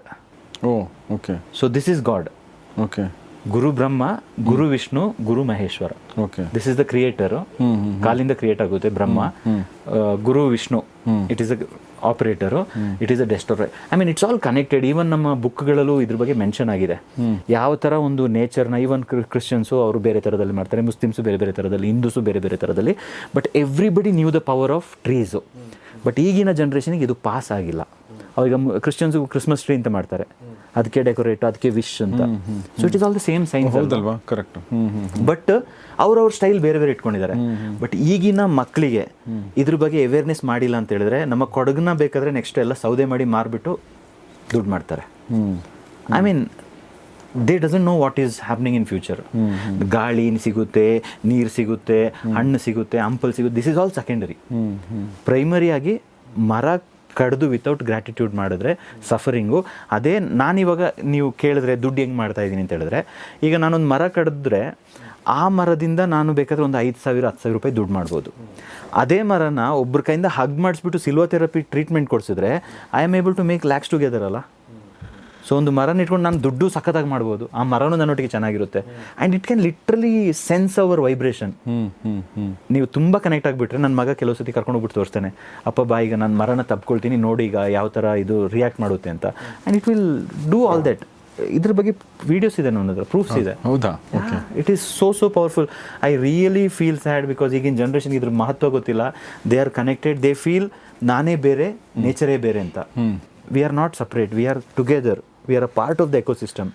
Oh okay. So this is God. Okay. Guru Brahma, Guru Vishnu, Guru Maheshwara. Okay. This is the creator. ಕಾಲಿಂದ create ಆಗುತ್ತೆ ಬ್ರಹ್ಮ. ಗುರು Vishnu it is a operator, it is a destroyer. I mean it's all connected. Even ನಮ್ಮ ಬುಕ್ಗಳಲ್ಲೂ ಇದ್ರ ಬಗ್ಗೆ ಮೆನ್ಷನ್ ಆಗಿದೆ, ಯಾವ ಥರ ಒಂದು ನೇಚರ್ನ. ಈವನ್ ಕ್ರಿಶ್ಚಿಯನ್ಸು ಅವರು ಬೇರೆ ಥರದಲ್ಲಿ ಮಾಡ್ತಾರೆ, ಮುಸ್ಲಿಮ್ಸು ಬೇರೆ ಬೇರೆ ಥರದಲ್ಲಿ, ಹಿಂದೂಸು ಬೇರೆ ಬೇರೆ ಥರದಲ್ಲಿ. But everybody knew the power of trees. But ಈಗಿನ ಜನ್ರೇಷನ್ಗೆ ಇದು ಪಾಸ್ ಆಗಿಲ್ಲ. ಅವಾಗ ಕ್ರಿಶ್ಚಿಯನ್ಸು ಕ್ರಿಸ್ಮಸ್ ಟ್ರೀ ಅಂತ ಮಾಡ್ತಾರೆ, ಅದಕ್ಕೆ ಡೆಕೋರೇಟ್, ಅದಕ್ಕೆ ವಿಶ್ ಅಂತ. So it is all the same science ಅಲ್ವಾ? ಕರೆಕ್ಟ್. ಬಟ್ ಅವ್ರವ್ರ ಸ್ಟೈಲ್ ಬೇರೆ ಬೇರೆ ಇಟ್ಕೊಂಡಿದ್ದಾರೆ. ಬಟ್ ಈಗಿನ ಮಕ್ಕಳಿಗೆ ಇದ್ರ ಬಗ್ಗೆ ಅವೇರ್ನೆಸ್ ಮಾಡಿಲ್ಲ ಅಂತ ಹೇಳಿದ್ರೆ, ನಮ್ಮ ಕೊಡಗನ್ನ ಬೇಕಾದ್ರೆ ನೆಕ್ಸ್ಟ್ ಎಲ್ಲ ಸೌದೆ ಮಾಡಿ ಮಾರ್ಬಿಟ್ಟು ದುಡ್ಡು ಮಾಡ್ತಾರೆ. I mean they doesn't know what is happening in future. ಗಾಳಿ ಸಿಗುತ್ತೆ, ನೀರು ಸಿಗುತ್ತೆ, ಹಣ್ಣು ಸಿಗುತ್ತೆ, ಹಂಪಲ್ ಸಿಗುತ್ತೆ, ದಿಸ್ ಇಸ್ ಆಲ್ ಸೆಕೆಂಡರಿ. ಪ್ರೈಮರಿಯಾಗಿ ಮರ ಕಡ್ದು ವಿತೌಟ್ ಗ್ರ್ಯಾಟಿಟ್ಯೂಡ್ ಮಾಡಿದ್ರೆ ಸಫರಿಂಗು. ಅದೇ ನಾನಿವಾಗ ನೀವು ಕೇಳಿದ್ರೆ ದುಡ್ಡು ಹೆಂಗೆ ಮಾಡ್ತಾ ಇದ್ದೀನಿ ಅಂತ ಹೇಳಿದ್ರೆ, ಈಗ ನಾನೊಂದು ಮರ ಕಡಿದ್ರೆ ಆ ಮರದಿಂದ ನಾನು ಬೇಕಾದ್ರೆ ಒಂದು 5,000 10,000 ರೂಪಾಯಿ ದುಡ್ಡು ಮಾಡ್ಬೋದು. ಅದೇ ಮರನ ಒಬ್ಬರ ಕೈಯಿಂದ ಹಗ್ ಮಾಡಿಸ್ಬಿಟ್ಟು ಸಿಲ್ವರ್ ಥೆರಪಿ ಟ್ರೀಟ್ಮೆಂಟ್ ಕೊಡಿಸಿದ್ರೆ I am able to make lakhs together ಅಲ್ಲ. ಸೊ ಒಂದು ಮರನ ಇಟ್ಕೊಂಡು ನಾನು ದುಡ್ಡು ಸಖತ್ತಾಗಿ ಮಾಡ್ಬೋದು, ಆ ಮರನೂ ನನ್ನೊಟ್ಟಿಗೆ ಚೆನ್ನಾಗಿರುತ್ತೆ. And it can literally sense our vibration. ನೀವು ತುಂಬ ಕನೆಕ್ಟ್ ಆಗಿಬಿಟ್ರೆ, ನನ್ನ ಮಗ ಕೆಲವು ಸತಿ ಕರ್ಕೊಂಡು ಹೋಗ್ಬಿಟ್ಟು ತೋರಿಸ್ತೇನೆ, ಅಪ್ಪ ಬಾ ಈಗ ನಾನು ಮರನ ತಪ್ಕೊಳ್ತೀನಿ ನೋಡಿ ಈಗ ಯಾವ ಥರ ಇದು ರಿಯಾಕ್ಟ್ ಮಾಡುತ್ತೆ ಅಂತ. And it will do all that. ಇದ್ರ ಬಗ್ಗೆ ವಿಡಿಯೋಸ್ ಇದೆ, ನನ್ನ ಹತ್ರ ಪ್ರೂಫ್ಸ್ ಇದೆ. ಹೌದಾ? It is so powerful. I really feel sad because ಈಗಿನ ಜನ್ರೇಷನ್ಗೆ ಇದ್ರ ಮಹತ್ವ ಗೊತ್ತಿಲ್ಲ. They are connected, they feel ನಾನೇ ಬೇರೆ, ನೇಚರೇ ಬೇರೆ ಅಂತ. We are not separate, we are together, we are a part of the ecosystem.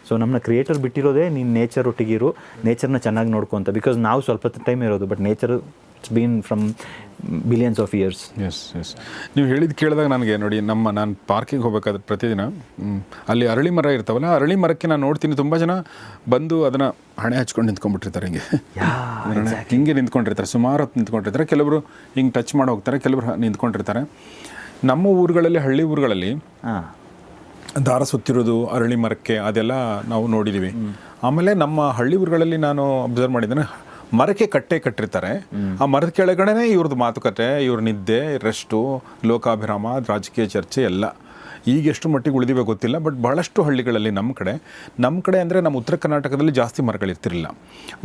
So ನಮ್ಮನ್ನ ಕ್ರಿಯೇಟರ್ ಬಿಟ್ಟಿರೋದೇ ನೀನು ನೇಚರ್ ಒಟ್ಟಿಗಿರು, ನೇಚರ್ನ ಚೆನ್ನಾಗಿ ನೋಡ್ಕೊಂತ. ಬಿಕಾಸ್ ನಾವು ಸ್ವಲ್ಪ ಟೈಮ್ ಇರೋದು, but nature it's been from billions of years. Yes. ನೀವು ಹೇಳಿದ್ದು ಕೇಳಿದಾಗ ನನಗೆ ನೋಡಿ, ನಾನು ಪಾರ್ಕಿಗೆ ಹೋಗ್ಬೇಕಾದ್ರೆ ಪ್ರತಿದಿನ ಅಲ್ಲಿ ಅರಳಿ ಮರ ಇರ್ತಾವಲ್ಲ, ಅರಳಿ ಮರಕ್ಕೆ ನಾನು ನೋಡ್ತೀನಿ ತುಂಬ ಜನ ಬಂದು ಅದನ್ನು ಹಣೆ ಹಚ್ಕೊಂಡು ನಿಂತ್ಕೊಂಡ್ಬಿಟ್ಟಿರ್ತಾರೆ. ಹಿಂಗೆ ನಿಂತ್ಕೊಂಡಿರ್ತಾರೆ, ಸುಮಾರು ಹೊತ್ತು ನಿಂತ್ಕೊಂಡಿರ್ತಾರೆ. ಕೆಲವರು ಹಿಂಗೆ ಟಚ್ ಮಾಡಿ ಹೋಗ್ತಾರೆ, ಕೆಲವರು ನಿಂತ್ಕೊಂಡಿರ್ತಾರೆ. ನಮ್ಮ ಊರುಗಳಲ್ಲಿ, ಹಳ್ಳಿ ಊರುಗಳಲ್ಲಿ ದಾರ ಸುತ್ತಿರೋದು ಅರಳಿ ಮರಕ್ಕೆ, ಅದೆಲ್ಲ ನಾವು ನೋಡಿದ್ದೀವಿ. ಆಮೇಲೆ ನಮ್ಮ ಹಳ್ಳಿ ಊರುಗಳಲ್ಲಿ ನಾನು ಅಬ್ಸರ್ವ್ ಮಾಡಿದ್ದೇನೆ, ಮರಕ್ಕೆ ಕಟ್ಟಿರ್ತಾರೆ. ಆ ಮರದ ಕೆಳಗಡೆನೇ ಇವ್ರದ್ದು ಮಾತುಕತೆ, ಇವ್ರ ನಿದ್ದೆ, ರೆಸ್ಟು, ಲೋಕಾಭಿರಾಮ, ರಾಜಕೀಯ ಚರ್ಚೆ ಎಲ್ಲ. ಈಗ ಎಷ್ಟು ಮಟ್ಟಿಗೆ ಉಳಿದಿವೆ ಗೊತ್ತಿಲ್ಲ, ಬಟ್ ಬಹಳಷ್ಟು ಹಳ್ಳಿಗಳಲ್ಲಿ ನಮ್ಮ ಕಡೆ ಅಂದರೆ ನಮ್ಮ ಉತ್ತರ ಕರ್ನಾಟಕದಲ್ಲಿ ಜಾಸ್ತಿ ಮರಗಳಿರ್ತಿರಲಿಲ್ಲ.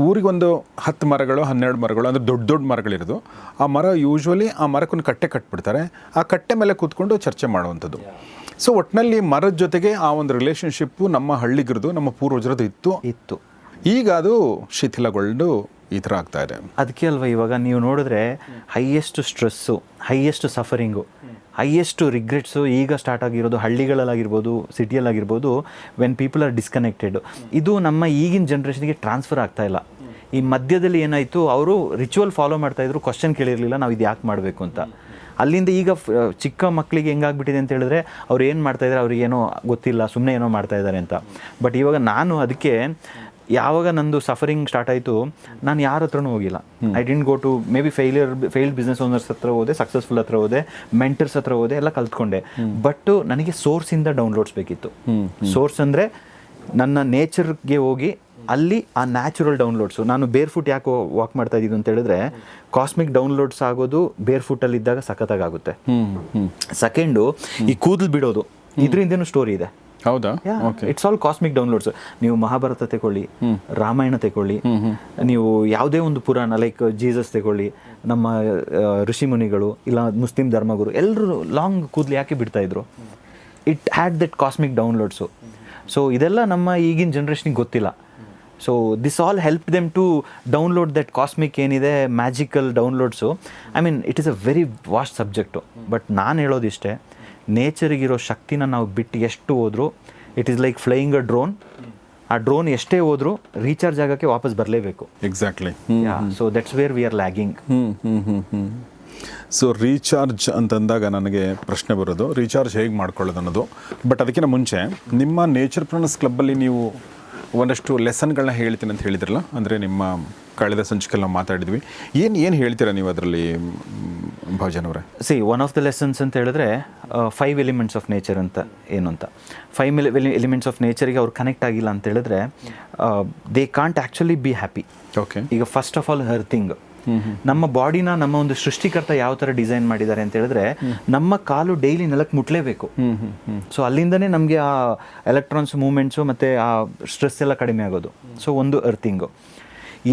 ಊರಿಗೆ ಒಂದು 10 ಮರಗಳು 12 ಮರಗಳು, ಅಂದರೆ ದೊಡ್ಡ ಮರಗಳಿರೋದು. ಆ ಮರ ಯೂಶ್ವಲಿ ಆ ಮರಕ್ಕೊಂದು ಕಟ್ಟೆ ಕಟ್ಬಿಡ್ತಾರೆ, ಆ ಕಟ್ಟೆ ಮೇಲೆ ಕೂತ್ಕೊಂಡು ಚರ್ಚೆ ಮಾಡುವಂಥದ್ದು. ಸೊ ಒಟ್ಟಿನಲ್ಲಿ ಮರದ ಜೊತೆಗೆ ಆ ಒಂದು ರಿಲೇಷನ್ಶಿಪ್ಪು ನಮ್ಮ ಹಳ್ಳಿಗರದು, ನಮ್ಮ ಪೂರ್ವಜರದು ಇತ್ತು. ಈಗ ಅದು ಶಿಥಿಲಗೊಂಡು ಈ ಥರ ಆಗ್ತಾ ಇದೆ. ಅದಕ್ಕೆ ಅಲ್ವಾ ಇವಾಗ ನೀವು ನೋಡಿದ್ರೆ ಹೈಯೆಸ್ಟ್ ಸ್ಟ್ರೆಸ್ಸು, ಹೈಯೆಸ್ಟ್ ಸಫರಿಂಗು, ಹೈಯೆಸ್ಟ್ ರಿಗ್ರೆಟ್ಸು ಈಗ ಸ್ಟಾರ್ಟ್ ಆಗಿರೋದು ಹಳ್ಳಿಗಳಲ್ಲಾಗಿರ್ಬೋದು, ಸಿಟಿಯಲ್ಲಾಗಿರ್ಬೋದು. ವೆನ್ ಪೀಪಲ್ ಆರ್ ಡಿಸ್ಕನೆಕ್ಟೆಡ್, ಇದು ನಮ್ಮ ಈಗಿನ ಜನ್ರೇಷನ್ಗೆ ಟ್ರಾನ್ಸ್ಫರ್ ಆಗ್ತಾ ಇಲ್ಲ. ಈ ಮಧ್ಯದಲ್ಲಿ ಏನಾಯಿತು, ಅವರು ರಿಚುವಲ್ ಫಾಲೋ ಮಾಡ್ತಾಯಿದ್ರು, ಕ್ವಶನ್ ಕೇಳಿರಲಿಲ್ಲ ನಾವು ಇದು ಯಾಕೆ ಮಾಡಬೇಕು ಅಂತ. ಅಲ್ಲಿಂದ ಈಗ ಚಿಕ್ಕ ಮಕ್ಕಳಿಗೆ ಹೆಂಗಾಗ್ಬಿಟ್ಟಿದೆ ಅಂತ ಹೇಳಿದ್ರೆ, ಅವ್ರು ಏನು ಮಾಡ್ತಾಯಿದ್ದಾರೆ ಅವ್ರಿಗೇನೋ ಗೊತ್ತಿಲ್ಲ, ಸುಮ್ಮನೆ ಏನೋ ಮಾಡ್ತಾಯಿದ್ದಾರೆ ಅಂತ. ಬಟ್ ಇವಾಗ ನಾನು ಅದಕ್ಕೆ ಯಾವಾಗ ನಂದು ಸಫರಿಂಗ್ ಸ್ಟಾರ್ಟ್ ಆಯಿತು, ನಾನು ಯಾರ ಹತ್ರನೂ ಹೋಗಿಲ್ಲ. I didn't go to maybe failed business owners ಹತ್ರ ಹೋದೆ, ಸಕ್ಸಸ್ಫುಲ್ ಹತ್ರ ಹೋದೆ, ಮೆಂಟರ್ಸ್ ಹತ್ರ ಹೋದೆ, ಎಲ್ಲ ಕಲ್ತ್ಕೊಂಡೆ. ಬಟ್ ನನಗೆ ಸೋರ್ಸಿಂದ ಡೌನ್ಲೋಡ್ಸ್ ಬೇಕಿತ್ತು. ಸೋರ್ಸ್ ಅಂದರೆ ನನ್ನ ನೇಚರ್ಗೆ ಹೋಗಿ ಅಲ್ಲಿ ಆ ನ್ಯಾಚುರಲ್ ಡೌನ್ಲೋಡ್ಸು. ನಾನು ಬೇರ್ ಫುಟ್ ಯಾಕೆ ವಾಕ್ ಮಾಡ್ತಾ ಇದ್ದಿದ್ದು ಅಂತ ಹೇಳಿದ್ರೆ, ಕಾಸ್ಮಿಕ್ ಡೌನ್ಲೋಡ್ಸ್ ಆಗೋದು ಬೇರ್ ಫುಟ್ಟಲ್ಲಿದ್ದಾಗ ಸಖತ್ತಾಗುತ್ತೆ. ಸೆಕೆಂಡು, ಈ ಕೂದಲು ಬಿಡೋದು, ಇದರಿಂದೇನು ಸ್ಟೋರಿ ಇದೆ. ಹೌದಾ? It's all cosmic downloads. ನೀವು ಮಹಾಭಾರತ ತಗೊಳ್ಳಿ, ರಾಮಾಯಣ ತಗೊಳ್ಳಿ, ನೀವು ಯಾವುದೇ ಒಂದು ಪುರಾಣ ಲೈಕ್ ಜೀಸಸ್ ತಗೊಳ್ಳಿ, ನಮ್ಮ ಋಷಿ ಮುನಿಗಳು ಇಲ್ಲ ಮುಸ್ಲಿಂ ಧರ್ಮಗುರು, ಎಲ್ಲರೂ ಲಾಂಗ್ ಕೂದಲು ಯಾಕೆ ಬಿಡ್ತಾ ಇದ್ರು? It had that cosmic downloads. So ಇದೆಲ್ಲ ನಮ್ಮ ಈಗಿನ ಜನ್ರೇಷನಿಗೆ ಗೊತ್ತಿಲ್ಲ. So this all help them to download that cosmic ಏನಿದೆ magical downloads. I mean it is a very vast subject. But ನಾನು ಹೇಳೋದಿಷ್ಟೇ, ನೇಚರಿಗಿರೋ ಶಕ್ತಿನ ನಾವು ಬಿಟ್ಟು ಎಷ್ಟು ಹೋದರೂ it is like flying a drone. ಆ ಡ್ರೋನ್ ಎಷ್ಟೇ ಹೋದರೂ ರೀಚಾರ್ಜ್ ಆಗೋಕ್ಕೆ ವಾಪಸ್ ಬರಲೇಬೇಕು. Exactly. So that's where we are lagging. So recharge ಅಂತಂದಾಗ ನನಗೆ ಪ್ರಶ್ನೆ ಬರೋದು, ರೀಚಾರ್ಜ್ ಹೇಗೆ ಮಾಡ್ಕೊಳ್ಳೋದು ಅನ್ನೋದು. ಬಟ್ ಅದಕ್ಕಿಂತ ಮುಂಚೆ ನಿಮ್ಮ ನೇಚರ್ ಪ್ರಣಸ್ ಕ್ಲಬ್ಬಲ್ಲಿ ನೀವು ಒಂದಷ್ಟು ಲೆಸನ್ಗಳನ್ನ ಹೇಳ್ತೀನಿ ಅಂತ ಹೇಳಿದ್ರಲ್ಲ, ಅಂದರೆ ನಿಮ್ಮ ಕಳೆದ ಸಂಚಿಕೆಯಲ್ಲಿ ನಾವು ಮಾತಾಡಿದ್ವಿ. ಏನು ಹೇಳ್ತೀರಾ ನೀವು ಅದರಲ್ಲಿ ಭಾವಜನ್ ಅವರೇ? ಒನ್ ಆಫ್ ದ ಲೆಸನ್ಸ್ ಅಂತ ಹೇಳಿದ್ರೆ 5 ಎಲಿಮೆಂಟ್ಸ್ ಆಫ್ ನೇಚರ್ ಅಂತ ಏನು ಅಂತ. 5 ಎಲಿಮೆಂಟ್ಸ್ ಆಫ್ ನೇಚರಿಗೆ ಅವ್ರು ಕನೆಕ್ಟ್ ಆಗಿಲ್ಲ ಅಂತ ಹೇಳಿದ್ರೆ they can't actually be happy. Okay. ಈಗ ಫಸ್ಟ್ ಆಫ್ ಆಲ್ ಹರ್ತಿಂಗ್. ನಮ್ಮ ಬಾಡಿನ ನಮ್ಮ ಒಂದು ಸೃಷ್ಟಿಕರ್ತ ಯಾವ ಥರ ಡಿಸೈನ್ ಮಾಡಿದ್ದಾರೆ ಅಂತ ಹೇಳಿದ್ರೆ ನಮ್ಮ ಕಾಲು ಡೈಲಿ ನೆಲಕ್ಕೆ ಮುಟ್ಲೇಬೇಕು. ಸೊ ಅಲ್ಲಿಂದನೇ ನಮಗೆ ಆ ಎಲೆಕ್ಟ್ರಾನ್ಸ್ ಮೂವ್ಮೆಂಟ್ಸು ಮತ್ತು ಆ ಸ್ಟ್ರೆಸ್ ಎಲ್ಲ ಕಡಿಮೆ ಆಗೋದು. ಸೊ ಒಂದು ಅರ್ಥಿಂಗು.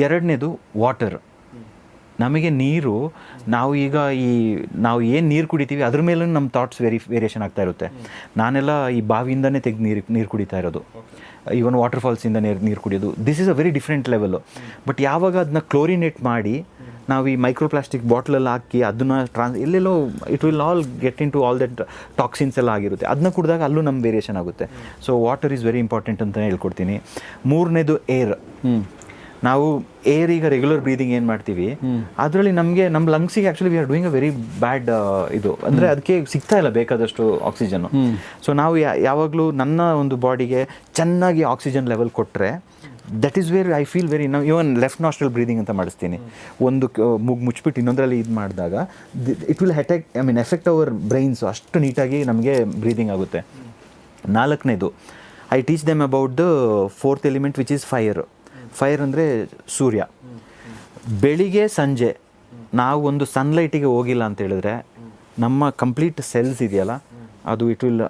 ಎರಡನೇದು ವಾಟರ್. ನಮಗೆ ನೀರು, ನಾವು ಏನು ನೀರು ಕುಡಿತೀವಿ ಅದ್ರ ಮೇಲೂ ನಮ್ಮ ಥಾಟ್ಸ್ ವೇರಿಯೇಷನ್ ಆಗ್ತಾ ಇರುತ್ತೆ. ನಾನೆಲ್ಲ ಈ ಬಾವಿಯಿಂದನೇ ತೆಗೆದು ನೀರು ಕುಡಿತಾ ಇರೋದು, ಈವನ್ ವಾಟರ್ ಫಾಲ್ಸಿಂದ ನೀರು ಕುಡಿಯೋದು. This is a very different level. But ಯಾವಾಗ ಅದನ್ನ ಕ್ಲೋರಿನೇಟ್ ಮಾಡಿ ನಾವು ಈ ಮೈಕ್ರೋಪ್ಲಾಸ್ಟಿಕ್ ಬಾಟ್ಲಲ್ಲಿ ಹಾಕಿ ಅದನ್ನು ಎಲ್ಲೆಲ್ಲೋ it will all get into all that toxins ಎಲ್ಲ ಆಗಿರುತ್ತೆ. ಅದನ್ನ ಕುಡಿದಾಗ ಅಲ್ಲೂ ನಮ್ಮ ವೇರಿಯೇಷನ್ ಆಗುತ್ತೆ. So water is very important ಅಂತ ಹೇಳ್ಕೊಡ್ತೀನಿ. ಮೂರನೇದು ಏರ್. ನಾವು ಏರ್ ಈಗ ರೆಗ್ಯುಲರ್ ಬ್ರೀದಿಂಗ್ ಏನು ಮಾಡ್ತೀವಿ ಅದರಲ್ಲಿ ನಮ್ಮ ಲಂಗ್ಸಿಗೆ actually we are doing a very bad ಇದು, ಅಂದರೆ ಅದಕ್ಕೆ ಸಿಗ್ತಾ ಇಲ್ಲ ಬೇಕಾದಷ್ಟು ಆಕ್ಸಿಜನ್ನು. ಸೊ ನಾವು ಯಾವಾಗಲೂ ನನ್ನ ಒಂದು ಬಾಡಿಗೆ ಚೆನ್ನಾಗಿ ಆಕ್ಸಿಜನ್ ಲೆವೆಲ್ ಕೊಟ್ಟರೆ that is where I feel very. ನಾವು ಇವನ್ ಲೆಫ್ಟ್ ನಾಸ್ಟ್ರಲ್ ಬ್ರೀದಿಂಗ್ ಅಂತ ಮಾಡಿಸ್ತೀನಿ. ಒಂದು ಮುಚ್ಚಿಬಿಟ್ಟು ಇನ್ನೊಂದರಲ್ಲಿ ಇದು ಮಾಡಿದಾಗ ಇಟ್ ವಿಲ್ ಎಫೆಕ್ಟ್ ಅವರ್ ಬ್ರೈನ್ಸು. ಅಷ್ಟು ನೀಟಾಗಿ ನಮಗೆ ಬ್ರೀದಿಂಗ್ ಆಗುತ್ತೆ. ನಾಲ್ಕನೇದು I teach them about the 4th element which is fire. Fire ಅಂದರೆ ಸೂರ್ಯ. ಬೆಳಿಗ್ಗೆ ಸಂಜೆ ನಾವು ಒಂದು ಸನ್ಲೈಟಿಗೆ ಹೋಗಿಲ್ಲ ಅಂತ ಹೇಳಿದ್ರೆ ನಮ್ಮ ಕಂಪ್ಲೀಟ್ ಸೆಲ್ಸ್ ಇದೆಯಲ್ಲ ಅದು ಇಟ್ ವಿಲ್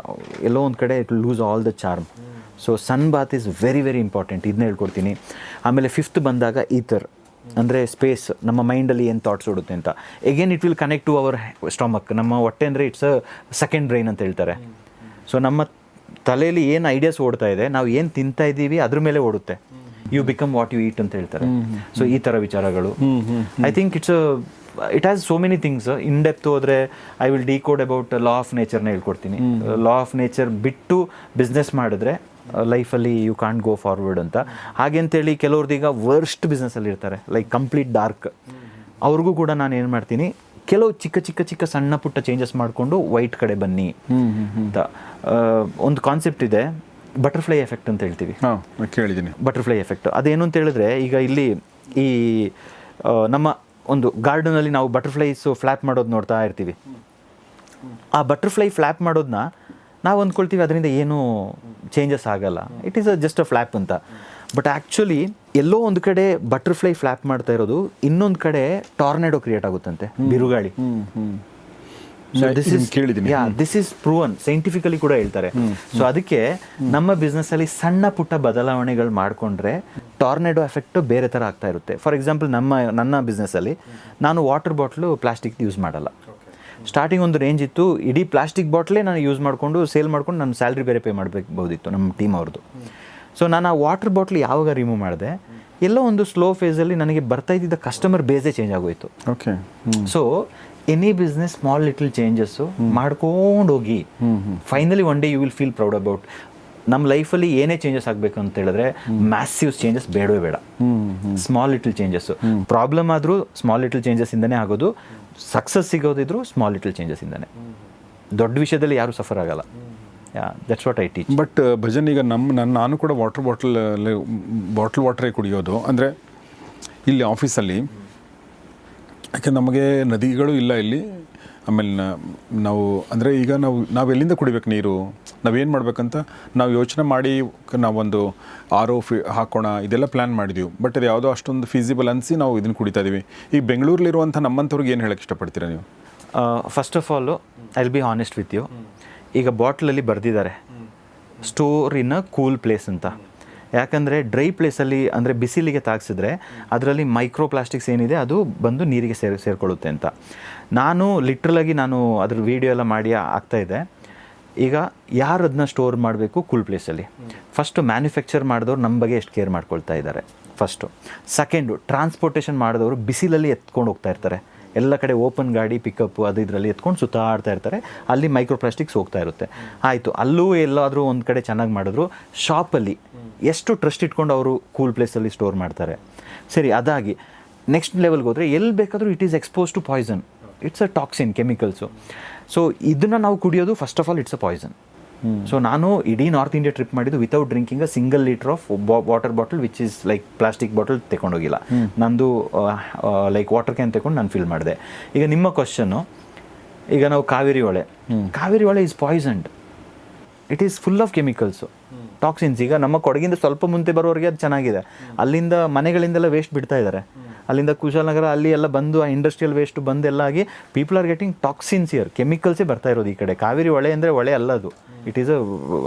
ಎಲ್ಲೋ ಒಂದು ಕಡೆ it will lose all the charm. So sun bath is very very important. ಇದನ್ನ ಹೇಳ್ಕೊಡ್ತೀನಿ. ಆಮೇಲೆ 5th ಬಂದಾಗ ಈಥರ್ ಅಂದರೆ ಸ್ಪೇಸ್. ನಮ್ಮ ಮೈಂಡಲ್ಲಿ ಏನು ಥಾಟ್ಸ್ ಓಡುತ್ತೆ ಅಂತ. Again it will connect to our stomach. ನಮ್ಮ ಹೊಟ್ಟೆ ಅಂದರೆ ಇಟ್ಸ್ ಅ ಸೆಕೆಂಡ್ ಬ್ರೈನ್ ಅಂತ ಹೇಳ್ತಾರೆ. ಸೊ ನಮ್ಮ ತಲೆಯಲ್ಲಿ ಏನು ಐಡಿಯಾಸ್ ಓಡ್ತಾ ಇದೆ, ನಾವು ಏನು ತಿಂತಾ ಇದ್ದೀವಿ ಅದ್ರ ಮೇಲೆ ಓಡುತ್ತೆ. You become what you eat ಅಂತ ಹೇಳ್ತಾರೆ. ಸೊ ಈ ಥರ ವಿಚಾರಗಳು. I think it has so many things. In depth ಹೋದರೆ I will decode about law of ನೇಚರ್ನ ಹೇಳ್ಕೊಡ್ತೀನಿ. ಲಾ ಆಫ್ ನೇಚರ್ ಬಿಟ್ಟು ಬಿಸ್ನೆಸ್ ಮಾಡಿದ್ರೆ ಲೈಫಲ್ಲಿ ಯು ಕಾಂಟ್ ಗೋ ಫಾರ್ವರ್ಡ್ ಅಂತ. ಹಾಗೆ ಅಂತೇಳಿ ಕೆಲವ್ರದೀಗ ವರ್ಸ್ಟ್ ಬಿಸ್ನೆಸ್ಸಲ್ಲಿ ಇರ್ತಾರೆ, ಲೈಕ್ ಕಂಪ್ಲೀಟ್ ಡಾರ್ಕ್. ಅವ್ರಿಗೂ ಕೂಡ ನಾನು ಏನು ಮಾಡ್ತೀನಿ, ಕೆಲವು ಚಿಕ್ಕ ಸಣ್ಣ ಪುಟ್ಟ ಚೇಂಜಸ್ ಮಾಡಿಕೊಂಡು ವೈಟ್ ಕಡೆ ಬನ್ನಿ ಅಂತ. ಒಂದು ಕಾನ್ಸೆಪ್ಟ್ ಇದೆ, ಬಟರ್ಫ್ಲೈ ಎಫೆಕ್ಟ್ ಅಂತ ಹೇಳ್ತೀವಿ. ಕೇಳಿದ್ದೀನಿ ಬಟರ್ಫ್ಲೈ ಎಫೆಕ್ಟ್. ಅದೇನು ಅಂತ ಹೇಳಿದ್ರೆ, ಈಗ ಇಲ್ಲಿ ಈ ನಮ್ಮ ಒಂದು ಗಾರ್ಡನಲ್ಲಿ ನಾವು ಬಟರ್ಫ್ಲೈಸು ಫ್ಲ್ಯಾಪ್ ಮಾಡೋದು ನೋಡ್ತಾ ಇರ್ತೀವಿ. ಆ ಬಟರ್ಫ್ಲೈ ಫ್ಲ್ಯಾಪ್ ಮಾಡೋದನ್ನ ನಾವು ಅಂದ್ಕೊಳ್ತೀವಿ ಅದರಿಂದ ಏನೂ ಚೇಂಜಸ್ ಆಗಲ್ಲ, it is just a flap ಅಂತ. ಬಟ್ ಆ್ಯಕ್ಚುಲಿ ಎಲ್ಲೋ ಒಂದು ಕಡೆ ಬಟರ್ಫ್ಲೈ ಫ್ಲ್ಯಾಪ್ ಮಾಡ್ತಾ ಇರೋದು, ಇನ್ನೊಂದು ಕಡೆ ಟಾರ್ನೆಡೋ ಕ್ರಿಯೇಟ್ ಆಗುತ್ತಂತೆ, ಬಿರುಗಾಳಿ. ದಿಸ್ ಇಸ್ ಪ್ರೂವನ್, ಸೈಂಟಿಫಿಕಲಿ ಕೂಡ ಹೇಳ್ತಾರೆ. ಸೊ ಅದಕ್ಕೆ ನಮ್ಮ ಬಿಸ್ನೆಸ್ ಅಲ್ಲಿ ಸಣ್ಣ ಪುಟ್ಟ ಬದಲಾವಣೆಗಳು ಮಾಡಿಕೊಂಡ್ರೆ ಟಾರ್ನೆಡೋ ಎಫೆಕ್ಟ್ ಬೇರೆ ಥರ ಆಗ್ತಾ ಇರುತ್ತೆ. ಫಾರ್ ಎಕ್ಸಾಂಪಲ್ ನನ್ನ ಬಿಸ್ನೆಸ್ ಅಲ್ಲಿ ನಾನು ವಾಟರ್ ಬಾಟ್ಲು ಪ್ಲಾಸ್ಟಿಕ್ ಯೂಸ್ ಮಾಡಲ್ಲ. ಸ್ಟಾರ್ಟಿಂಗ್ ಒಂದು ರೇಂಜ್ ಇತ್ತು, ಇಡೀ ಪ್ಲಾಸ್ಟಿಕ್ ಬಾಟ್ಲೇ ನಾನು ಯೂಸ್ ಮಾಡಿಕೊಂಡು ಸೇಲ್ ಮಾಡ್ಕೊಂಡು ನನ್ನ ಸ್ಯಾಲ್ರಿ ಬೇರೆ ಪೇ ಮಾಡಬಹುದಿತ್ತು ನಮ್ಮ ಟೀಮ್ ಅವ್ರದ್ದು. ಸೊ ನಾನು ಆ ವಾಟರ್ ಬಾಟ್ಲ್ ಯಾವಾಗ ರಿಮೂವ್ ಮಾಡಿದೆ, ಎಲ್ಲೋ ಒಂದು ಸ್ಲೋ ಫೇಸಲ್ಲಿ ನನಗೆ ಬರ್ತಾ ಇದ್ದಿದ್ದ ಕಸ್ಟಮರ್ ಬೇಸೇ ಚೇಂಜ್ ಆಗೋಯ್ತು. Okay. So any business small little ಚೇಂಜಸ್ಸು ಮಾಡ್ಕೊಂಡು ಹೋಗಿ finally one day you will feel proud about. ನಮ್ಮ ಲೈಫಲ್ಲಿ ಏನೇ ಚೇಂಜಸ್ ಆಗಬೇಕು ಅಂತ ಹೇಳಿದ್ರೆ ಮ್ಯಾಸಿವ್ ಚೇಂಜಸ್ ಬೇಡವೇ ಬೇಡ, ಸ್ಮಾಲ್ ಲಿಟಲ್ ಚೇಂಜಸ್ಸು. ಪ್ರಾಬ್ಲಮ್ ಆದರೂ ಸ್ಮಾಲ್ ಲಿಟಲ್ ಚೇಂಜಸ್ ಇಂದನೇ ಆಗೋದು, ಸಕ್ಸಸ್ ಸಿಗೋದಿದ್ರು ಸ್ಮಾಲ್ ಲಿಟಲ್ ಚೇಂಜಸ್ ಇಂದನೇ. ದೊಡ್ಡ ವಿಷಯದಲ್ಲಿ ಯಾರೂ ಸಫರ್ ಆಗಲ್ಲ. That's what I teach. But bhajan, ಈಗ ನಾನು ಕೂಡ ಬಾಟಲ್ ವಾಟ್ರೇ ಕುಡಿಯೋದು. ಅಂದರೆ ಇಲ್ಲಿ ಆಫೀಸಲ್ಲಿ, ಯಾಕೆ ನಮಗೆ ನದಿಗಳು ಇಲ್ಲ ಇಲ್ಲಿ. ಆಮೇಲೆ ನಾವು ಅಂದರೆ ಈಗ ನಾವು ಎಲ್ಲಿಂದ ಕುಡಿಬೇಕು ನೀರು, ನಾವೇನು ಮಾಡಬೇಕಂತ ನಾವು ಯೋಚನೆ ಮಾಡಿ ನಾವೊಂದು RO ಹಾಕೋಣ ಇದೆಲ್ಲ ಪ್ಲ್ಯಾನ್ ಮಾಡಿದ್ದೀವಿ. ಬಟ್ ಅದು ಯಾವುದೋ ಅಷ್ಟೊಂದು ಫೀಸಿಬಲ್ ಅನಿಸಿ ನಾವು ಇದನ್ನು ಕುಡಿತಾ ಇದ್ದೀವಿ. ಈಗ ಬೆಂಗಳೂರಲ್ಲಿರುವಂಥ ನಮ್ಮಂಥವ್ರಿಗೆ ಏನು ಹೇಳೋಕ್ಕೆ ಇಷ್ಟಪಡ್ತೀರಾ ನೀವು? First of all I will be honest with you. ಈಗ ಬಾಟ್ಲಲ್ಲಿ ಬರೆದಿದ್ದಾರೆ store in a cool place ಅಂತ. ಯಾಕಂದರೆ ಡ್ರೈ ಪ್ಲೇಸಲ್ಲಿ ಅಂದರೆ ಬಿಸಿಲಿಗೆ ತಾಗಿಸಿದ್ರೆ ಅದರಲ್ಲಿ ಮೈಕ್ರೋ ಪ್ಲಾಸ್ಟಿಕ್ಸ್ ಏನಿದೆ ಅದು ಬಂದು ನೀರಿಗೆ ಸೇರಿಕೊಳ್ಳುತ್ತೆ ಅಂತ. ನಾನು ಲಿಟ್ರಲಾಗಿ ಅದ್ರ ವೀಡಿಯೋ ಎಲ್ಲ ಮಾಡಿ ಆಗ್ತಾಯಿದೆ. ಈಗ ಯಾರು ಅದನ್ನ ಸ್ಟೋರ್ ಮಾಡಬೇಕು ಕೂಲ್ ಪ್ಲೇಸಲ್ಲಿ. ಫಸ್ಟು ಮ್ಯಾನುಫ್ಯಾಕ್ಚರ್ ಮಾಡಿದವ್ರು ನಮ್ಮ ಬಗ್ಗೆ ಎಷ್ಟು ಕೇರ್ ಮಾಡ್ಕೊಳ್ತಾ ಇದ್ದಾರೆ ಫಸ್ಟು. ಸೆಕೆಂಡು ಟ್ರಾನ್ಸ್ಪೋರ್ಟೇಷನ್ ಮಾಡಿದವರು ಬಿಸಿಲಲ್ಲಿ ಎತ್ಕೊಂಡು ಹೋಗ್ತಾ ಇರ್ತಾರೆ, ಎಲ್ಲ ಕಡೆ ಓಪನ್ ಗಾಡಿ ಪಿಕಪ್ಪು ಅದು ಇದರಲ್ಲಿ ಎತ್ಕೊಂಡು ಸುತ್ತಾಡ್ತಾ ಇರ್ತಾರೆ, ಅಲ್ಲಿ ಮೈಕ್ರೋ ಪ್ಲಾಸ್ಟಿಕ್ಸ್ ಹೋಗ್ತಾ ಇರುತ್ತೆ. ಆಯಿತು, ಅಲ್ಲೂ ಎಲ್ಲಾದರೂ ಒಂದು ಕಡೆ ಚೆನ್ನಾಗಿ ಮಾಡಿದ್ರು. ಶಾಪಲ್ಲಿ ಎಷ್ಟು ಟ್ರಸ್ಟ್ ಇಟ್ಕೊಂಡು ಅವರು ಕೂಲ್ ಪ್ಲೇಸಲ್ಲಿ ಸ್ಟೋರ್ ಮಾಡ್ತಾರೆ. ಸರಿ, ಅದಾಗಿ ನೆಕ್ಸ್ಟ್ ಲೆವೆಲ್ಗೆ ಹೋದರೆ ಎಲ್ಲಿ ಬೇಕಾದರೂ it is expose to poison, it's a toxin, chemicals. So ಇದನ್ನು ನಾವು ಕುಡಿಯೋದು first of all it's a poison. So ನಾನು ಇಡೀ ನಾರ್ತ್ ಇಂಡಿಯಾ ಟ್ರಿಪ್ ಮಾಡಿದ್ದು without drinking a single litre of water bottle which is like plastic bottle ತಗೊಂಡೋಗಿಲ್ಲ. ನಂದು ಲೈಕ್ ವಾಟರ್ ಕ್ಯಾನ್ ತಗೊಂಡು ನಾನು ಫಿಲ್ ಮಾಡಿದೆ. ಈಗ ನಿಮ್ಮ ಕ್ವಶನ್ನು, ಈಗ ನಾವು ಕಾವೇರಿ ಹೊಳೆ is poisoned, it is full of chemicals, toxins. ಈಗ ನಮ್ಮ ಕೊಡಗಿಂದ ಸ್ವಲ್ಪ ಮುಂದೆ ಬರೋರಿಗೆ ಅದು ಚೆನ್ನಾಗಿದೆ, ಅಲ್ಲಿಂದ ಮನೆಗಳಿಂದೆಲ್ಲ ವೇಸ್ಟ್ ಬಿಡ್ತಾ ಇದ್ದಾರೆ, ಅಲ್ಲಿಂದ ಕುಶಾಲನಗರ ಅಲ್ಲಿ ಎಲ್ಲ ಬಂದು ಆ ಇಂಡಸ್ಟ್ರಿಯಲ್ ವೇಸ್ಟ್ ಬಂದೆಲ್ಲ ಆಗಿ people are getting toxins here, ಕೆಮಿಕಲ್ಸೇ ಬರ್ತಾ ಇರೋದು ಈ ಕಡೆ. ಕಾವೇರಿ ಹೊಳೆ ಅಂದರೆ ಹೊಳೆ ಅಲ್ಲ, ಅದು it is a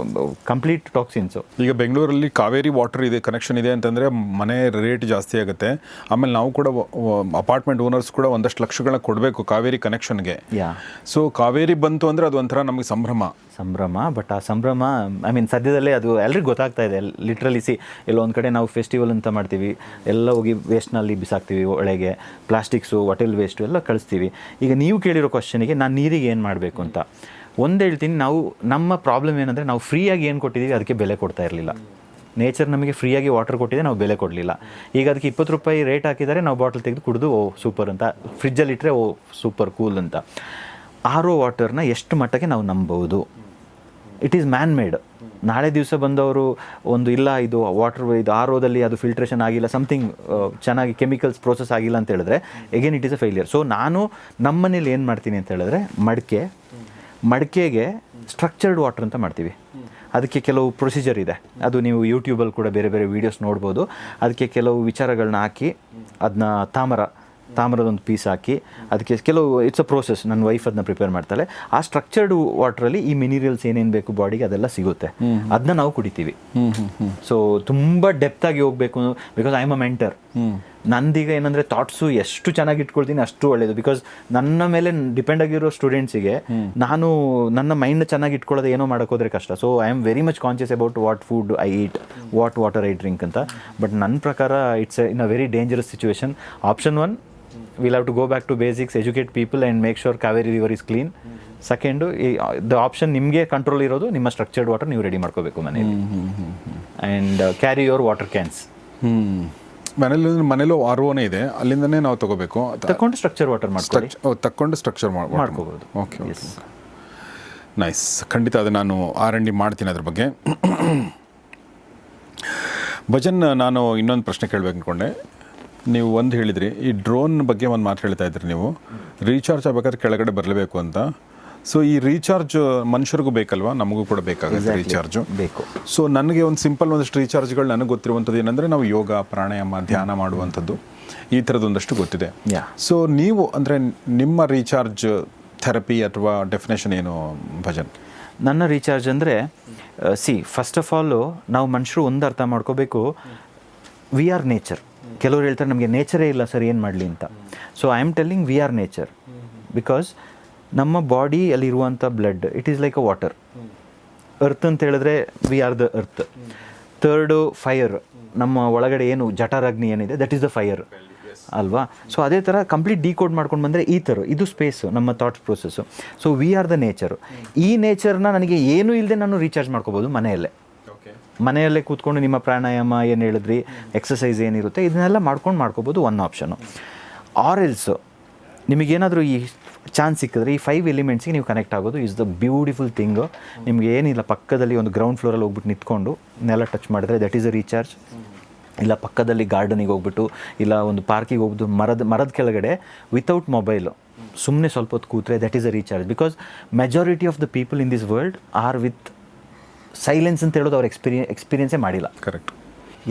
complete toxins. ಈಗ ಬೆಂಗಳೂರಲ್ಲಿ ಕಾವೇರಿ ವಾಟರ್ ಇದೆ, ಕನೆಕ್ಷನ್ ಇದೆ ಅಂತಂದರೆ ಮನೆ ರೇಟ್ ಜಾಸ್ತಿ ಆಗುತ್ತೆ. ಆಮೇಲೆ ನಾವು ಕೂಡ ಅಪಾರ್ಟ್ಮೆಂಟ್ ಓನರ್ಸ್ ಕೂಡ ಒಂದಷ್ಟು ಲಕ್ಷಗಳನ್ನ ಕೊಡಬೇಕು ಕಾವೇರಿ ಕನೆಕ್ಷನ್ಗೆ. ಸೊ ಕಾವೇರಿ ಬಂತು ಅಂದರೆ ಅದು ಒಂಥರ ನಮಗೆ ಸಂಭ್ರಮ. ಬಟ್ ಆ ಸಂಭ್ರಮ ಐ ಮೀನ್ ಸದ್ಯದಲ್ಲೇ ಅದು ಎಲ್ರಿಗೂ ಗೊತ್ತಾಗ್ತಾ ಇದೆ. ಲಿಟ್ರಲಿ ಎಲ್ಲೋ ಒಂದು ಕಡೆ ನಾವು ಫೆಸ್ಟಿವಲ್ ಅಂತ ಮಾಡ್ತೀವಿ, ಎಲ್ಲ ಹೋಗಿ ವೇಸ್ಟ್ನಲ್ಲಿ ಬಿಸಾಕ್ತೀವಿ, ಒಳಗೆ ಪ್ಲಾಸ್ಟಿಕ್ಸು ಹೋಟೆಲ್ ವೇಸ್ಟು ಎಲ್ಲ ಕಳಿಸ್ತೀವಿ. ಈಗ ನೀವು ಕೇಳಿರೋ ಕ್ವಶನಿಗೆ ನಾನು ನೀರಿಗೆ ಏನು ಮಾಡಬೇಕು ಅಂತ ಒಂದು ಹೇಳ್ತೀನಿ. ನಾವು ನಮ್ಮ ಪ್ರಾಬ್ಲಮ್ ಏನಂದರೆ ನಾವು ಫ್ರೀಯಾಗಿ ಏನು ಕೊಟ್ಟಿದ್ದೀವಿ ಅದಕ್ಕೆ ಬೆಲೆ ಕೊಡ್ತಾ ಇರಲಿಲ್ಲ. ನೇಚರ್ ನಮಗೆ ಫ್ರೀಯಾಗಿ ವಾಟರ್ ಕೊಟ್ಟಿದೆ, ನಾವು ಬೆಲೆ ಕೊಡಲಿಲ್ಲ. ಈಗ ಅದಕ್ಕೆ 20 ರೂಪಾಯಿ ರೇಟ್ ಹಾಕಿದರೆ ನಾವು ಬಾಟಲ್ ತೆಗೆದು ಕುಡಿದು ಓ ಸೂಪರ್ ಅಂತ, ಫ್ರಿಜ್ಜಲ್ಲಿ ಇಟ್ಟರೆ ಓ ಸೂಪರ್ ಕೂಲ್ ಅಂತ. ಆರ್ ಒ ವಾಟರ್ನ ಎಷ್ಟು ಮಟ್ಟಕ್ಕೆ ನಾವು ನಂಬೋದು? It is man made. ನಾಳೆ ದಿವಸ ಬಂದವರು ಒಂದು ಇಲ್ಲ ಇದು ವಾಟರ್ ಇದು ಆರ್ ಒದಲ್ಲಿ ಅದು ಫಿಲ್ಟ್ರೇಷನ್ ಆಗಿಲ್ಲ, ಸಮಥಿಂಗ್ ಚೆನ್ನಾಗಿ ಕೆಮಿಕಲ್ಸ್ ಪ್ರೋಸೆಸ್ ಆಗಿಲ್ಲ ಅಂತ ಹೇಳಿದ್ರೆ again it is a failure. So ನಾನು ನಮ್ಮ ಮನೇಲಿ ಏನು ಮಾಡ್ತೀನಿ ಅಂತ ಹೇಳಿದ್ರೆ ಮಡಿಕೆಗೆ ಸ್ಟ್ರಕ್ಚರ್ಡ್ ವಾಟರ್ ಅಂತ ಮಾಡ್ತೀವಿ. ಅದಕ್ಕೆ ಕೆಲವು ಪ್ರೊಸೀಜರ್ ಇದೆ, ಅದು ನೀವು ಯೂಟ್ಯೂಬಲ್ಲಿ ಕೂಡ ಬೇರೆ ಬೇರೆ ವೀಡಿಯೋಸ್ ನೋಡ್ಬೋದು. ಅದಕ್ಕೆ ಕೆಲವು ವಿಚಾರಗಳನ್ನ ಹಾಕಿ ಅದನ್ನ ತಾಮ್ರದೊಂದು ಪೀಸ್ ಹಾಕಿ ಅದಕ್ಕೆ ಕೆಲವು ಇಟ್ಸ್ ಅ ಪ್ರೋಸೆಸ್. ನನ್ನ ವೈಫ್ ಅದನ್ನ ಪ್ರಿಪೇರ್ ಮಾಡ್ತಾಳೆ. ಆ ಸ್ಟ್ರಕ್ಚರ್ಡ್ ವಾಟ್ರಲ್ಲಿ ಈ ಮಿನರಲ್ಸ್ ಏನೇನು ಬೇಕು ಬಾಡಿಗೆ ಅದೆಲ್ಲ ಸಿಗುತ್ತೆ, ಅದನ್ನ ನಾವು ಕುಡಿತೀವಿ. ಸೊ ತುಂಬ ಡೆಪ್ತಾಗಿ ಹೋಗಬೇಕು, because I am a mentor. ನಂದೀಗ ಏನಂದರೆ ಥಾಟ್ಸು ಎಷ್ಟು ಚೆನ್ನಾಗಿ ಇಟ್ಕೊಳ್ತೀನಿ ಅಷ್ಟು ಒಳ್ಳೆಯದು. ಬಿಕಾಸ್ ನನ್ನ ಮೇಲೆ ಡಿಪೆಂಡ್ ಆಗಿರೋ ಸ್ಟೂಡೆಂಟ್ಸಿಗೆ ನಾನು ನನ್ನ ಮೈಂಡ್ ಚೆನ್ನಾಗಿ ಇಟ್ಕೊಳ್ಳೋದು ಏನೋ ಮಾಡೋಕ್ಕೋದ್ರೆ ಕಷ್ಟ. So I am very much conscious about what food I eat, what water I drink ಅಂತ. ಬಟ್ ನನ್ನ ಪ್ರಕಾರ it's in a very dangerous situation. Option 1, we'll have to go back to basics, educate people and make sure Kaveri river is clean. Second, the option ನಿಮಗೆ ಕಂಟ್ರೋಲ್ ಇರೋದು ನಿಮ್ಮ ಸ್ಟ್ರಕ್ಚರ್ಡ್ ವಾಟರ್ ನೀವು ರೆಡಿ ಮಾಡ್ಕೋಬೇಕು ಮನೆಯಲ್ಲಿ. And carry your water cans. ಮನೇಲೂ ಆರ್ ಒನೇ ಇದೆ, ಅಲ್ಲಿಂದನೇ ನಾವು ತಗೋಬೇಕು. ತಗೊಂಡು ಸ್ಟ್ರಕ್ಚರ್ ವಾಟರ್ ತಗೊಂಡು ಸ್ಟ್ರಕ್ಚರ್ ಮಾಡ್ಕೋಬೋದು. Okay, nice. ಖಂಡಿತ ಅದು ನಾನು R&D ಮಾಡ್ತೀನಿ ಅದ್ರ ಬಗ್ಗೆ. ಭಜನ್, ನಾನು ಇನ್ನೊಂದು ಪ್ರಶ್ನೆ ಕೇಳಬೇಕು ಅಂದ್ಕೊಂಡೆ. ನೀವು ಒಂದು ಹೇಳಿದ್ರಿ, ಈ ಡ್ರೋನ್ ಬಗ್ಗೆ ಒಂದು ಮಾತು ಹೇಳ್ತಾ ಇದ್ರಿ ನೀವು, ರೀಚಾರ್ಜ್ ಆಗಬೇಕಾದ್ರೆ ಕೆಳಗಡೆ ಬರಲೇಬೇಕು ಅಂತ. ಸೊ ಈ ರೀಚಾರ್ಜ್ ಮನುಷ್ಯರಿಗೂ ಬೇಕಲ್ವಾ? ನಮಗೂ ಕೂಡ ಬೇಕಾಗುತ್ತೆ ರೀಚಾರ್ಜು. ಬೇಕು. ಸೊ ನನಗೆ ಒಂದು ಸಿಂಪಲ್ ಒಂದಷ್ಟು ರೀಚಾರ್ಜ್ಗಳು ನನಗೆ ಗೊತ್ತಿರುವಂಥದ್ದು ಏನಂದರೆ, ನಾವು ಯೋಗ, ಪ್ರಾಣಾಯಾಮ, ಧ್ಯಾನ ಮಾಡುವಂಥದ್ದು, ಈ ಥರದೊಂದಷ್ಟು ಗೊತ್ತಿದೆ. ಸೊ ನೀವು ಅಂದರೆ ನಿಮ್ಮ ರೀಚಾರ್ಜ್ ಥೆರಪಿ ಅಥವಾ ಡೆಫಿನೇಷನ್ ಏನು ಭಜನ್? ನನ್ನ ರೀಚಾರ್ಜ್ ಅಂದರೆ ಫಸ್ಟ್ ಆಫ್ ಆಲು ನಾವು ಮನುಷ್ಯರು ಒಂದು ಅರ್ಥ ಮಾಡ್ಕೋಬೇಕು, ವಿ ಆರ್ ನೇಚರ್. ಕೆಲವರು ಹೇಳ್ತಾರೆ ನಮಗೆ ನೇಚರೇ ಇಲ್ಲ ಸರ್, ಏನು ಮಾಡಲಿ ಅಂತ. So I am telling we are nature. Because ನಮ್ಮ ಬಾಡಿಯಲ್ಲಿ ಇರುವಂಥ blood it is like a water. Earth ಅಂತ ಹೇಳಿದ್ರೆ we are the earth. Third fire, ನಮ್ಮ ಒಳಗಡೆ ಏನು ಜಠರಾಗ್ನಿ ಏನಿದೆ ದಟ್ ಈಸ್ ದ ಫೈರ್ ಅಲ್ವಾ? ಸೊ ಅದೇ ಥರ ಕಂಪ್ಲೀಟ್ ಡಿಕೋಡ್ ಮಾಡ್ಕೊಂಡು ಬಂದರೆ ಈಥರು, ಇದು ಸ್ಪೇಸು, ನಮ್ಮ thoughts process. So we are the nature. ಈ ನೇಚರ್ನ ನನಗೆ ಏನೂ ಇಲ್ಲದೆ ನಾನು ರೀಚಾರ್ಜ್ ಮಾಡ್ಕೋಬೋದು ಮನೆಯಲ್ಲೇ ಕೂತ್ಕೊಂಡು. ನಿಮ್ಮ ಪ್ರಾಣಾಯಾಮ ಏನು ಹೇಳಿದ್ರಿ, ಎಕ್ಸಸೈಸ್ ಏನಿರುತ್ತೆ ಇದನ್ನೆಲ್ಲ ಮಾಡ್ಕೋಬೋದು, ಒನ್ ಆಪ್ಷನು. ಆರ್ ಎಲ್ಸು ನಿಮಗೇನಾದರೂ ಈ ಚಾನ್ಸ್ ಸಿಕ್ಕಿದ್ರೆ ಈ 5 ಎಲಿಮೆಂಟ್ಸಿಗೆ ನೀವು ಕನೆಕ್ಟ್ ಆಗೋದು ಈಸ್ ದ ಬ್ಯೂಟಿಫುಲ್ ಥಿಂಗು. ನಿಮ್ಗೆ ಏನಿಲ್ಲ, ಪಕ್ಕದಲ್ಲಿ ಒಂದು ಗ್ರೌಂಡ್ ಫ್ಲೋರಲ್ಲಿ ಹೋಗ್ಬಿಟ್ಟು ನಿಂತ್ಕೊಂಡು ನೆಲ ಟಚ್ ಮಾಡಿದ್ರೆ ದಟ್ ಈಸ್ ಅ ರೀಚಾರ್ಜ್. ಇಲ್ಲ ಪಕ್ಕದಲ್ಲಿ ಗಾರ್ಡನಿಗೆ ಹೋಗ್ಬಿಟ್ಟು, ಇಲ್ಲ ಒಂದು ಪಾರ್ಕಿಗೆ ಹೋಗ್ಬಿಟ್ಟು ಮರದ ಕೆಳಗಡೆ ವಿತೌಟ್ ಮೊಬೈಲು ಸುಮ್ಮನೆ ಸ್ವಲ್ಪ ಹೊತ್ತು ಕೂತ್ರೆ that is a recharge. Because majority of the people in this world are with silence ಅಂತ ಹೇಳೋದು ಅವ್ರ ಎಕ್ಸ್ಪೀರಿಯನ್ಸೇ ಮಾಡಿಲ್ಲ. ಕರೆಕ್ಟ್.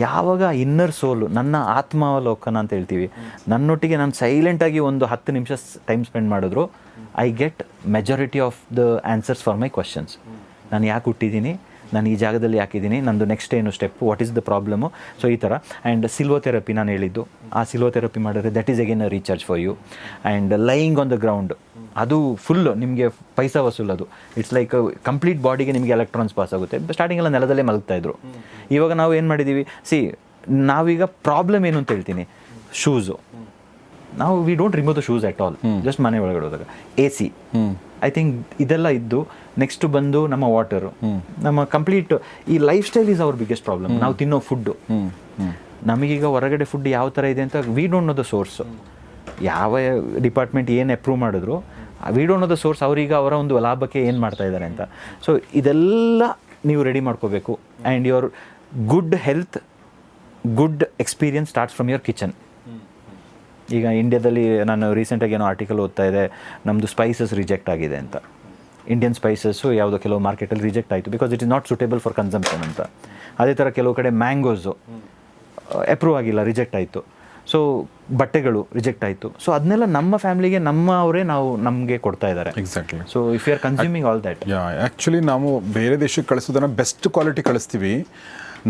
ಯಾವಾಗ ಇನ್ನರ್ ಸೋಲು, ನನ್ನ ಆತ್ಮಾವಲೋಕನ ಅಂತ ಹೇಳ್ತೀವಿ, ನನ್ನೊಟ್ಟಿಗೆ ನಾನು ಸೈಲೆಂಟಾಗಿ ಒಂದು 10 ನಿಮಿಷ ಟೈಮ್ ಸ್ಪೆಂಡ್ ಮಾಡಿದ್ರು, I get majority of the answers for my questions. ನಾನು ಯಾಕೆ ಹುಟ್ಟಿದ್ದೀನಿ, ನಾನು ಈ ಜಾಗದಲ್ಲಿ ಹಾಕಿದ್ದೀನಿ, ನಂದು ನೆಕ್ಸ್ಟ್ ಏನು step, what is the problem. So ಈ ಥರ. ಆ್ಯಂಡ್ ಸಿಲ್ವೋಥೆರಪಿ ನಾನು ಹೇಳಿದ್ದು, ಆ ಸಿಲ್ವೋಥೆರಪಿ ಮಾಡಿದ್ರೆ that is again a recharge for you. And lying on the ground, ಅದು ಫುಲ್ಲು ನಿಮಗೆ ಪೈಸಾ ವಸೂಲ್. ಅದು ಇಟ್ಸ್ ಲೈಕ್ ಕಂಪ್ಲೀಟ್ ಬಾಡಿಗೆ ನಿಮಗೆ ಎಲೆಕ್ಟ್ರಾನ್ಸ್ ಪಾಸ್ ಆಗುತ್ತೆ. ಸ್ಟಾರ್ಟಿಂಗೆಲ್ಲ ನೆಲದಲ್ಲೇ ಮಲಗ್ತಾಯಿದ್ರು. ಇವಾಗ ನಾವು ಏನು ಮಾಡಿದ್ದೀವಿ, ನಾವೀಗ ಪ್ರಾಬ್ಲಮ್ ಏನು ಅಂತ ಹೇಳ್ತೀನಿ, ಶೂಸು. ನಾವು we don't remove the shoes at all, just ಮನೆ ಒಳಗಡೆ ಹೋದಾಗ. AC, ಐ ಥಿಂಕ್ ಇದೆಲ್ಲ ಇದ್ದು, ನೆಕ್ಸ್ಟ್ ಬಂದು ನಮ್ಮ ವಾಟರು, ನಮ್ಮ ಕಂಪ್ಲೀಟ್ ಈ life style is our biggest problem. ನಾವು ತಿನ್ನೋ ಫುಡ್ಡು, ನಮಗೀಗ ಹೊರಗಡೆ ಫುಡ್ ಯಾವ ಥರ ಇದೆ ಅಂತ we don't know the source. ಯಾವ ಡಿಪಾರ್ಟ್ಮೆಂಟ್ ಏನು ಅಪ್ರೂವ್ ಮಾಡಿದ್ರು, we don't know the source. ಅವರೀಗ ಅವರ ಒಂದು ಲಾಭಕ್ಕೆ ಏನು ಮಾಡ್ತಾ ಇದ್ದಾರೆ ಅಂತ. ಸೊ ಇದೆಲ್ಲ ನೀವು ರೆಡಿ ಮಾಡ್ಕೋಬೇಕು. And your good health, good experience starts from your kitchen. ಈಗ ಇಂಡಿಯಾದಲ್ಲಿ ನಾನು ರೀಸೆಂಟಾಗಿ ಏನೋ ಆರ್ಟಿಕಲ್ ಓದ್ತಾ ಇದೆ, ನಮ್ಮದು ಸ್ಪೈಸಸ್ ರಿಜೆಕ್ಟ್ ಆಗಿದೆ ಅಂತ. ಇಂಡಿಯನ್ ಸ್ಪೈಸಸ್ಸು ಯಾವುದೋ ಕೆಲವು ಮಾರ್ಕೆಟಲ್ಲಿ ರಿಜೆಕ್ಟ್ ಆಯಿತು because it is not suitable for consumption ಅಂತ. ಅದೇ ಥರ ಕೆಲವು ಕಡೆ ಮ್ಯಾಂಗೋಸು ಅಪ್ರೂವ್ ಆಗಿಲ್ಲ, ರಿಜೆಕ್ಟ್ ಆಯಿತು. ಸೊ ಬಟ್ಟೆಗಳು ರಿಜೆಕ್ಟ್ ಆಯಿತು. ಸೊ ಅದನ್ನೆಲ್ಲ ನಮ್ಮ ಫ್ಯಾಮಿಲಿಗೆ ನಮ್ಮವರೇ ನಮಗೆ ಕೊಡ್ತಾ ಇದ್ದಾರೆ. Exactly. So if you are consuming all that. Actually ನಾವು ಬೇರೆ ದೇಶಕ್ಕೆ ಕಳಿಸೋದನ್ನ ಬೆಸ್ಟ್ ಕ್ವಾಲಿಟಿ ಕಳಿಸ್ತೀವಿ,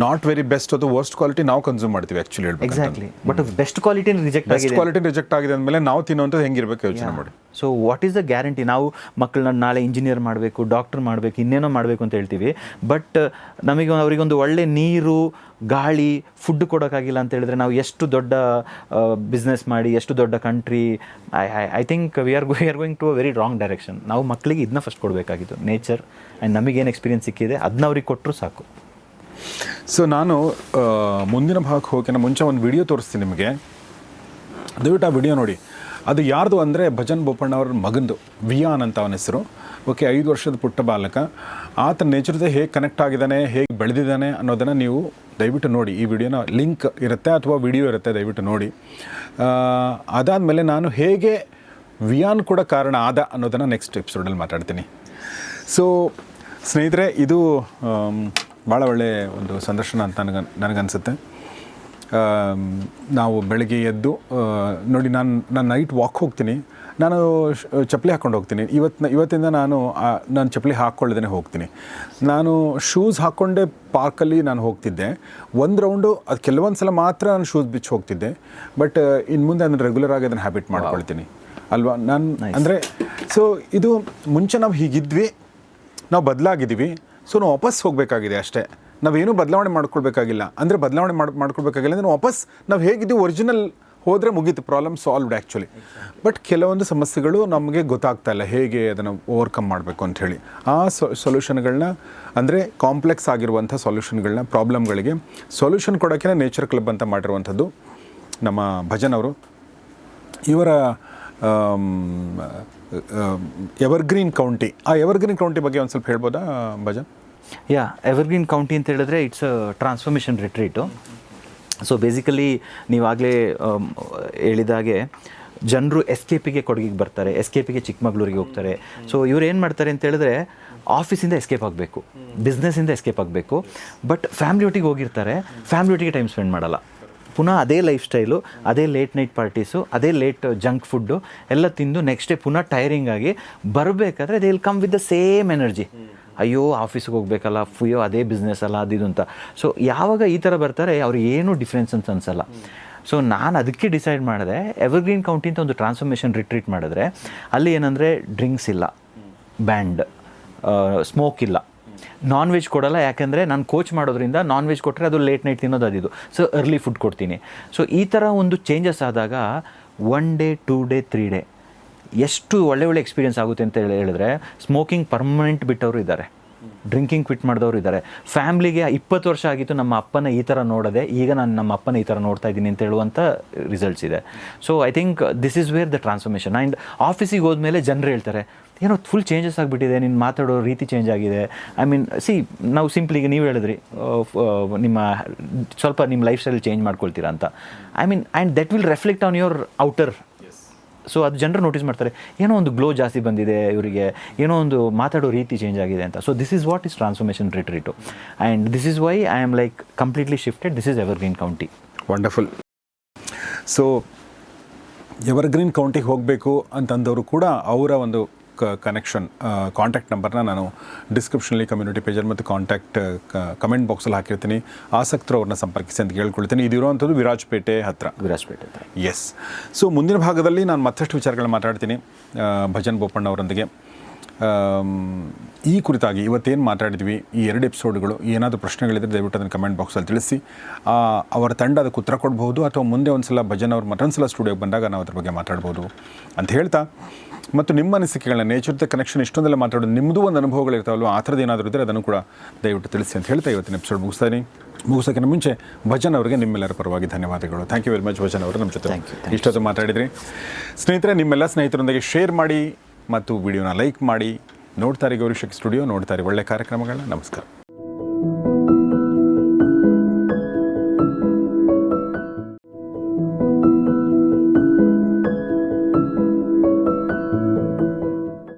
ನಾಟ್ ವೆರಿ ಬೆಸ್ಟ್ ಅದು ವರ್ಸ್ಟ್ ಕ್ವಾಲಿಟಿ ನಾವು ಕನ್ಸ್ಯೂಮ್ ಮಾಡ್ತೀವಿ ಆ್ಯಕ್ಚುಲಿ ಹೇಳ್ಬೇಕು. Exactly. But best quality reject ಆಗಿದೆ. ಬೆಸ್ಟ್ ಕ್ವಾಲಿಟಿ ರಿಜೆಕ್ಟ್ ಆಗಿದೆ ಅಂದಮೇಲೆ ನಾವು ತಿನ್ನೋಂಥದ್ದು ಹೆಂಗಿರ್ಬೇಕು ಯೋಚನೆ ಮಾಡಿ. So what is the guarantee? ನಾವು ಮಕ್ಕಳನ್ನ ನಾಳೆ ಇಂಜಿನಿಯರ್ ಮಾಡಬೇಕು, ಡಾಕ್ಟರ್ ಮಾಡಬೇಕು, ಇನ್ನೇನೋ ಮಾಡಬೇಕು ಅಂತ ಹೇಳ್ತೀವಿ. ಬಟ್ ನಮಗೆ ಅವರಿಗೊಂದು ಒಳ್ಳೆ ನೀರು, ಗಾಳಿ, ಫುಡ್ ಕೊಡೋಕ್ಕಾಗಿಲ್ಲ ಅಂತ ಹೇಳಿದ್ರೆ ನಾವು ಎಷ್ಟು ದೊಡ್ಡ ಬಿಸ್ನೆಸ್ ಮಾಡಿ, ಎಷ್ಟು ದೊಡ್ಡ country. I think we are going to a very wrong direction. ನಾವು ಮಕ್ಕಳಿಗೆ ಇದನ್ನ ಫಸ್ಟ್ ಕೊಡಬೇಕಾಗಿತ್ತು, ನೇಚರ್. ಆ್ಯಂಡ್ ನಮಗೇನು ಎಕ್ಸ್ಪೀರಿಯನ್ಸ್ ಸಿಕ್ಕಿದೆ ಅದನ್ನ ಅವ್ರಿಗೆ ಕೊಟ್ಟರು ಸಾಕು. ಸೊ ನಾನು ಮುಂದಿನ ಭಾಗಕ್ಕೆ ಹೋಗೋಕ್ಕಿಂತ ಮುಂಚೆ ಒಂದು ವಿಡಿಯೋ ತೋರಿಸ್ತೀನಿ ನಿಮಗೆ, ದಯವಿಟ್ಟು ಆ ವಿಡಿಯೋ ನೋಡಿ. ಅದು ಯಾರ್ದು ಅಂದರೆ ಭಜನ್ ಬೋಪಣ್ಣ ಅವ್ರ ಮಗಂದು, ವಿಯಾನ್ ಅಂತ ಅವನ ಹೆಸರು. ಓಕೆ, 5 ವರ್ಷದ ಪುಟ್ಟ ಬಾಲಕ. ಆತ ನೇಚರ್ ಜೊತೆ ಹೇಗೆ ಕನೆಕ್ಟ್ ಆಗಿದ್ದಾನೆ, ಹೇಗೆ ಬೆಳೆದಿದ್ದಾನೆ ಅನ್ನೋದನ್ನು ನೀವು ದಯವಿಟ್ಟು ನೋಡಿ. ಈ ವಿಡಿಯೋನ ಲಿಂಕ್ ಇರುತ್ತೆ ಅಥವಾ ವಿಡಿಯೋ ಇರುತ್ತೆ, ದಯವಿಟ್ಟು ನೋಡಿ. ಅದಾದಮೇಲೆ ನಾನು ಹೇಗೆ ವಿಯಾನ್ ಕೂಡ ಕಾರಣ ಆದ ಅನ್ನೋದನ್ನು ನೆಕ್ಸ್ಟ್ ಎಪಿಸೋಡಲ್ಲಿ ಮಾತಾಡ್ತೀನಿ. ಸೊ ಸ್ನೇಹಿತರೆ, ಇದು ಭಾಳ ಒಳ್ಳೆಯ ಒಂದು ಸಂದರ್ಶನ ಅಂತ ನನಗನ್ಸುತ್ತೆ. ನಾವು ಬೆಳಗ್ಗೆ ಎದ್ದು ನೋಡಿ, ನಾನು ನೈಟ್ ವಾಕ್ ಹೋಗ್ತೀನಿ, ನಾನು ಚಪ್ಪಲಿ ಹಾಕ್ಕೊಂಡು ಹೋಗ್ತೀನಿ. ಇವತ್ತಿಂದ ನಾನು ಚಪ್ಪಲಿ ಹಾಕ್ಕೊಳ್ಳದೇ ಹೋಗ್ತೀನಿ. ನಾನು ಶೂಸ್ ಹಾಕ್ಕೊಂಡೇ ಪಾರ್ಕಲ್ಲಿ ನಾನು ಹೋಗ್ತಿದ್ದೆ. ಒಂದು ರೌಂಡು ಅದು ಕೆಲವೊಂದು ಸಲ ಮಾತ್ರ ನಾನು ಶೂಸ್ ಬಿಚ್ಚಿ ಹೋಗ್ತಿದ್ದೆ. ಬಟ್ ಇನ್ನು ಮುಂದೆ ಅದನ್ನು ರೆಗ್ಯುಲರ್ ಆಗಿ ಅದನ್ನು ಹ್ಯಾಬಿಟ್ ಮಾಡ್ಕೊಳ್ತೀನಿ ಅಲ್ವಾ. ನಾನು ಅಂದರೆ ಸೊ ಇದು ಮುಂಚೆ ನಾವು ಹೀಗಿದ್ವಿ, ನಾವು ಬದಲಾಗಿದ್ದೀವಿ. ಸೊ ನಾವು ವಾಪಸ್ ಹೋಗಬೇಕಾಗಿದೆ ಅಷ್ಟೇ. ನಾವೇನು ಬದಲಾವಣೆ ಮಾಡ್ಕೊಳ್ಬೇಕಾಗಿಲ್ಲ. ಅಂದರೆ ಬದಲಾವಣೆ ಮಾಡ್ಕೊಳ್ಬೇಕಾಗಿಲ್ಲ ಅಂದರೆ ವಾಪಸ್ ನಾವು ಹೇಗಿದ್ದೀವಿ ಒರಿಜಿನಲ್ ಹೋದರೆ ಮುಗೀತು, ಪ್ರಾಬ್ಲಮ್ ಸಾಲ್ವ್ಡ್ ಆ್ಯಕ್ಚುಲಿ. ಬಟ್ ಕೆಲವೊಂದು ಸಮಸ್ಯೆಗಳು ನಮಗೆ ಗೊತ್ತಾಗ್ತಾ ಇಲ್ಲ, ಹೇಗೆ ಅದನ್ನು ಓವರ್ಕಮ್ ಮಾಡಬೇಕು ಅಂಥೇಳಿ. ಆ ಸೊಲ್ಯೂಷನ್ಗಳನ್ನ, ಅಂದರೆ ಕಾಂಪ್ಲೆಕ್ಸ್ ಆಗಿರುವಂಥ ಸೊಲ್ಯೂಷನ್ಗಳನ್ನ, ಪ್ರಾಬ್ಲಮ್ಗಳಿಗೆ ಸೊಲ್ಯೂಷನ್ ಕೊಡೋಕ್ಕೆ ನೇಚರ್ ಕ್ಲಬ್ ಅಂತ ಮಾಡಿರುವಂಥದ್ದು ನಮ್ಮ ಭಜನ್ ಅವರು. ಇವರ ಎವರ್ಗ್ರೀನ್ ಕೌಂಟಿ, ಆ ಎವರ್ಗ್ರೀನ್ ಕೌಂಟಿ ಬಗ್ಗೆ ಒಂದು ಸ್ವಲ್ಪ ಹೇಳ್ಬೋದಾ ಭಜನ್? ಎವರ್ಗ್ರೀನ್ ಕೌಂಟಿ ಅಂತ ಹೇಳಿದ್ರೆ it's a transformation retreat. So basically ನೀವಾಗಲೇ ಹೇಳಿದಾಗೆ ಜನರು ಎಸ್ಕೇಪಿಗೆ ಕೊಡಗಿಗೆ ಬರ್ತಾರೆ, ಎಸ್ಕೇಪಿಗೆ ಚಿಕ್ಕಮಗಳೂರಿಗೆ ಹೋಗ್ತಾರೆ. ಸೊ ಇವ್ರು ಏನು ಮಾಡ್ತಾರೆ ಅಂತ ಹೇಳಿದ್ರೆ ಆಫೀಸಿಂದ ಎಸ್ಕೇಪ್ ಆಗಬೇಕು, ಬಿಸ್ನೆಸ್ಸಿಂದ ಎಸ್ಕೇಪ್ ಆಗಬೇಕು. ಬಟ್ ಫ್ಯಾಮಿಲಿ ಒಟ್ಟಿಗೆ ಹೋಗಿರ್ತಾರೆ, ಫ್ಯಾಮಿಲಿ ಒಟ್ಟಿಗೆ ಟೈಮ್ ಸ್ಪೆಂಡ್ ಮಾಡಲ್ಲ. ಪುನಃ ಅದೇ ಲೈಫ್ ಸ್ಟೈಲು, ಅದೇ ಲೇಟ್ ನೈಟ್ ಪಾರ್ಟೀಸು, ಅದೇ ಲೇಟ್ ಜಂಕ್ ಫುಡ್ಡು ಎಲ್ಲ ತಿಂದು ನೆಕ್ಸ್ಟ್ ಡೇ ಪುನಃ ಟೈರಿಂಗ್ ಆಗಿ ಬರಬೇಕಾದ್ರೆ they will come with the same energy. ಅಯ್ಯೋ ಆಫೀಸ್ಗೆ ಹೋಗ್ಬೇಕಲ್ಲ, ಫುಯ್ಯೋ ಅದೇ ಬಿಸ್ನೆಸ್ ಅಲ್ಲ, ಅದಿದು ಅಂತ. ಸೊ ಯಾವಾಗ ಈ ಥರ ಬರ್ತಾರೆ ಅವ್ರಿಗೆ ಏನೂ ಡಿಫ್ರೆನ್ಸ್ ಅಂತ ಅನಿಸಲ್ಲ. ಸೊ ನಾನು ಅದಕ್ಕೆ ಡಿಸೈಡ್ ಮಾಡಿದೆ, ಎವರ್ಗ್ರೀನ್ ಕೌಂಟಿ ಅಂತ ಒಂದು ಟ್ರಾನ್ಸ್ಫಾರ್ಮೇಷನ್ ರಿಟ್ರೀಟ್ ಮಾಡಿದ್ರೆ ಅಲ್ಲಿ ಏನಂದರೆ ಡ್ರಿಂಕ್ಸ್ ಇಲ್ಲ, ಬ್ಯಾಂಡ್, ಸ್ಮೋಕ್ ಇಲ್ಲ, ನಾನ್ ವೆಜ್ ಕೊಡಲ್ಲ. ಯಾಕೆಂದರೆ ನಾನು ಕೋಚ್ ಮಾಡೋದ್ರಿಂದ ನಾನ್ ವೆಜ್ ಕೊಟ್ಟರೆ ಅದು ಲೇಟ್ ನೈಟ್ ತಿನ್ನೋದು ಅದಿದು. ಸೊ ಅರ್ಲಿ ಫುಡ್ ಕೊಡ್ತೀನಿ. ಸೊ ಈ ಥರ ಒಂದು ಚೇಂಜಸ್ ಆದಾಗ 1 ಡೇ 2 ಡೇ 3 ಡೇ ಎಷ್ಟು ಒಳ್ಳೆ ಎಕ್ಸ್ಪೀರಿಯನ್ಸ್ ಆಗುತ್ತೆ ಅಂತ ಹೇಳಿದ್ರೆ, ಸ್ಮೋಕಿಂಗ್ ಪರ್ಮನೆಂಟ್ ಬಿಟ್ಟವರು ಇದ್ದಾರೆ, ಡ್ರಿಂಕಿಂಗ್ ಕ್ವಿಟ್ ಮಾಡಿದವರು ಇದ್ದಾರೆ. ಫ್ಯಾಮ್ಲಿಗೆ 20 ವರ್ಷ ಆಗಿತ್ತು ನಮ್ಮ ಅಪ್ಪನ ಈ ಥರ ನೋಡದೆ, ಈಗ ನಾನು ನಮ್ಮ ಅಪ್ಪನ ಈ ಥರ ನೋಡ್ತಾ ಇದ್ದೀನಿ ಅಂತ ಹೇಳುವಂಥ ರಿಸಲ್ಟ್ಸ್ ಇದೆ. So I think this is where the transformation. And ಆಫೀಸಿಗೆ ಹೋದ್ಮೇಲೆ ಜನರು ಹೇಳ್ತಾರೆ, ಏನೋ ಫುಲ್ ಚೇಂಜಸ್ ಆಗಿಬಿಟ್ಟಿದೆ, ನೀನು ಮಾತಾಡೋ ರೀತಿ ಚೇಂಜ್ ಆಗಿದೆ. ಐ ಮೀನ್ ನಾವು ಸಿಂಪ್ಲಿಗೆ ನೀವು ಹೇಳಿದ್ರಿ ನಿಮ್ಮ ಸ್ವಲ್ಪ ನಿಮ್ಮ ಲೈಫ್ ಸ್ಟೈಲ್ ಚೇಂಜ್ ಮಾಡ್ಕೊಳ್ತೀರಾ ಅಂತ. I mean and that will reflect on your outer. So ಅದು ಜನರು ನೋಟಿಸ್ ಮಾಡ್ತಾರೆ, ಏನೋ ಒಂದು ಗ್ಲೋ ಜಾಸ್ತಿ ಬಂದಿದೆ ಇವರಿಗೆ, ಏನೋ ಒಂದು ಮಾತಾಡೋ ರೀತಿ ಚೇಂಜ್ ಆಗಿದೆ ಅಂತ. So this is what is transformation retreat. And this is why I am like completely shifted. This is evergreen county. Wonderful. So evergreen ಕೌಂಟಿಗೆ ಹೋಗಬೇಕು ಅಂತಂದವರು ಕೂಡ ಅವರ ಒಂದು ಕನೆಕ್ಷನ್ ಕಾಂಟ್ಯಾಕ್ಟ್ ನಂಬರ್ನ ನಾನು ಡಿಸ್ಕ್ರಿಪ್ಷನಲ್ಲಿ ಕಮ್ಯುನಿಟಿ ಪೇಜಲ್ಲಿ ಮತ್ತು ಕಮೆಂಟ್ ಬಾಕ್ಸಲ್ಲಿ ಹಾಕಿರ್ತೀನಿ. ಆಸಕ್ತರು ಅವ್ರನ್ನ ಸಂಪರ್ಕಿಸಿ ಅಂತ ಕೇಳ್ಕೊಳ್ತೀನಿ. ಇದಿರುವಂಥದ್ದು ವಿರಾಜಪೇಟೆ ಹತ್ರ. ಎಸ್. ಸೊ ಮುಂದಿನ ಭಾಗದಲ್ಲಿ ನಾನು ಮತ್ತಷ್ಟು ವಿಚಾರಗಳನ್ನ ಮಾತಾಡ್ತೀನಿ ಭಜನ್ ಬೋಪಣ್ಣ ಅವರೊಂದಿಗೆ. ಈ ಕುರಿತಾಗಿ ಇವತ್ತೇನು ಮಾತಾಡಿದ್ವಿ, ಈ 2 ಎಪಿಸೋಡ್ಗಳು ಏನಾದರೂ ಪ್ರಶ್ನೆಗಳಿದ್ದರೆ ದಯವಿಟ್ಟು ಅದನ್ನು ಕಮೆಂಟ್ ಬಾಕ್ಸಲ್ಲಿ ತಿಳಿಸಿ. ಅವರ ತಂಡ ಅದಕ್ಕೆ ಉತ್ತರ ಕೊಡ್ಬೋದು, ಅಥವಾ ಮುಂದೆ ಒಂದು ಸಲ ಭಜನ್ ಅವ್ರು ಮತ್ತೊಂದು ಸ್ಟುಡಿಯೋಗೆ ಬಂದಾಗ ನಾವು ಅದ್ರ ಬಗ್ಗೆ ಮಾತಾಡ್ಬೋದು ಅಂತ ಹೇಳ್ತಾ, ಮತ್ತು ನಿಮ್ಮ ಅನಿಸಿಕೆಗಳನ್ನ ನೇಚರ್ ಜೊತೆ ಕನೆಕ್ಷನ್ ಇಷ್ಟೊಂದೆಲ್ಲ ಮಾತಾಡೋದು ನಿಮ್ಮದು ಒಂದು ಅನುಭವಗಳಿರ್ತಾವಲ್ವ, ಆ ಥರದ್ದು ಏನಾದರೂ ಇದ್ದರೆ ಅದನ್ನು ಕೂಡ ದಯವಿಟ್ಟು ತಿಳಿಸಿ ಅಂತ ಹೇಳ್ತಾ ಇವತ್ತಿನ ಎಪಿಸೋಡ್ ಮುಗಿಸೋಕ್ಕಿಂತ ಮುಂಚೆ ಭಜನ್ ಅವರಿಗೆ ನಿಮ್ಮೆಲ್ಲರ ಪರವಾಗಿ ಧನ್ಯವಾದಗಳು. Thank you very much Bhajan ಅವರು ನಮ್ಮ ಜೊತೆ ಇಷ್ಟೊತ್ತು ಮಾತಾಡಿದ್ರಿ. ಸ್ನೇಹಿತರೆ, ನಿಮ್ಮೆಲ್ಲ ಸ್ನೇಹಿತರೊಂದಿಗೆ ಶೇರ್ ಮಾಡಿ ಮತ್ತು ವಿಡಿಯೋನ ಲೈಕ್ ಮಾಡಿ. ನೋಡ್ತಾರೆ ಗೌರಿಶಕ್ತಿ ಸ್ಟುಡಿಯೋ, ನೋಡ್ತಾರೆ ಒಳ್ಳೆ ಕಾರ್ಯಕ್ರಮಗಳನ್ನ. ನಮಸ್ಕಾರ.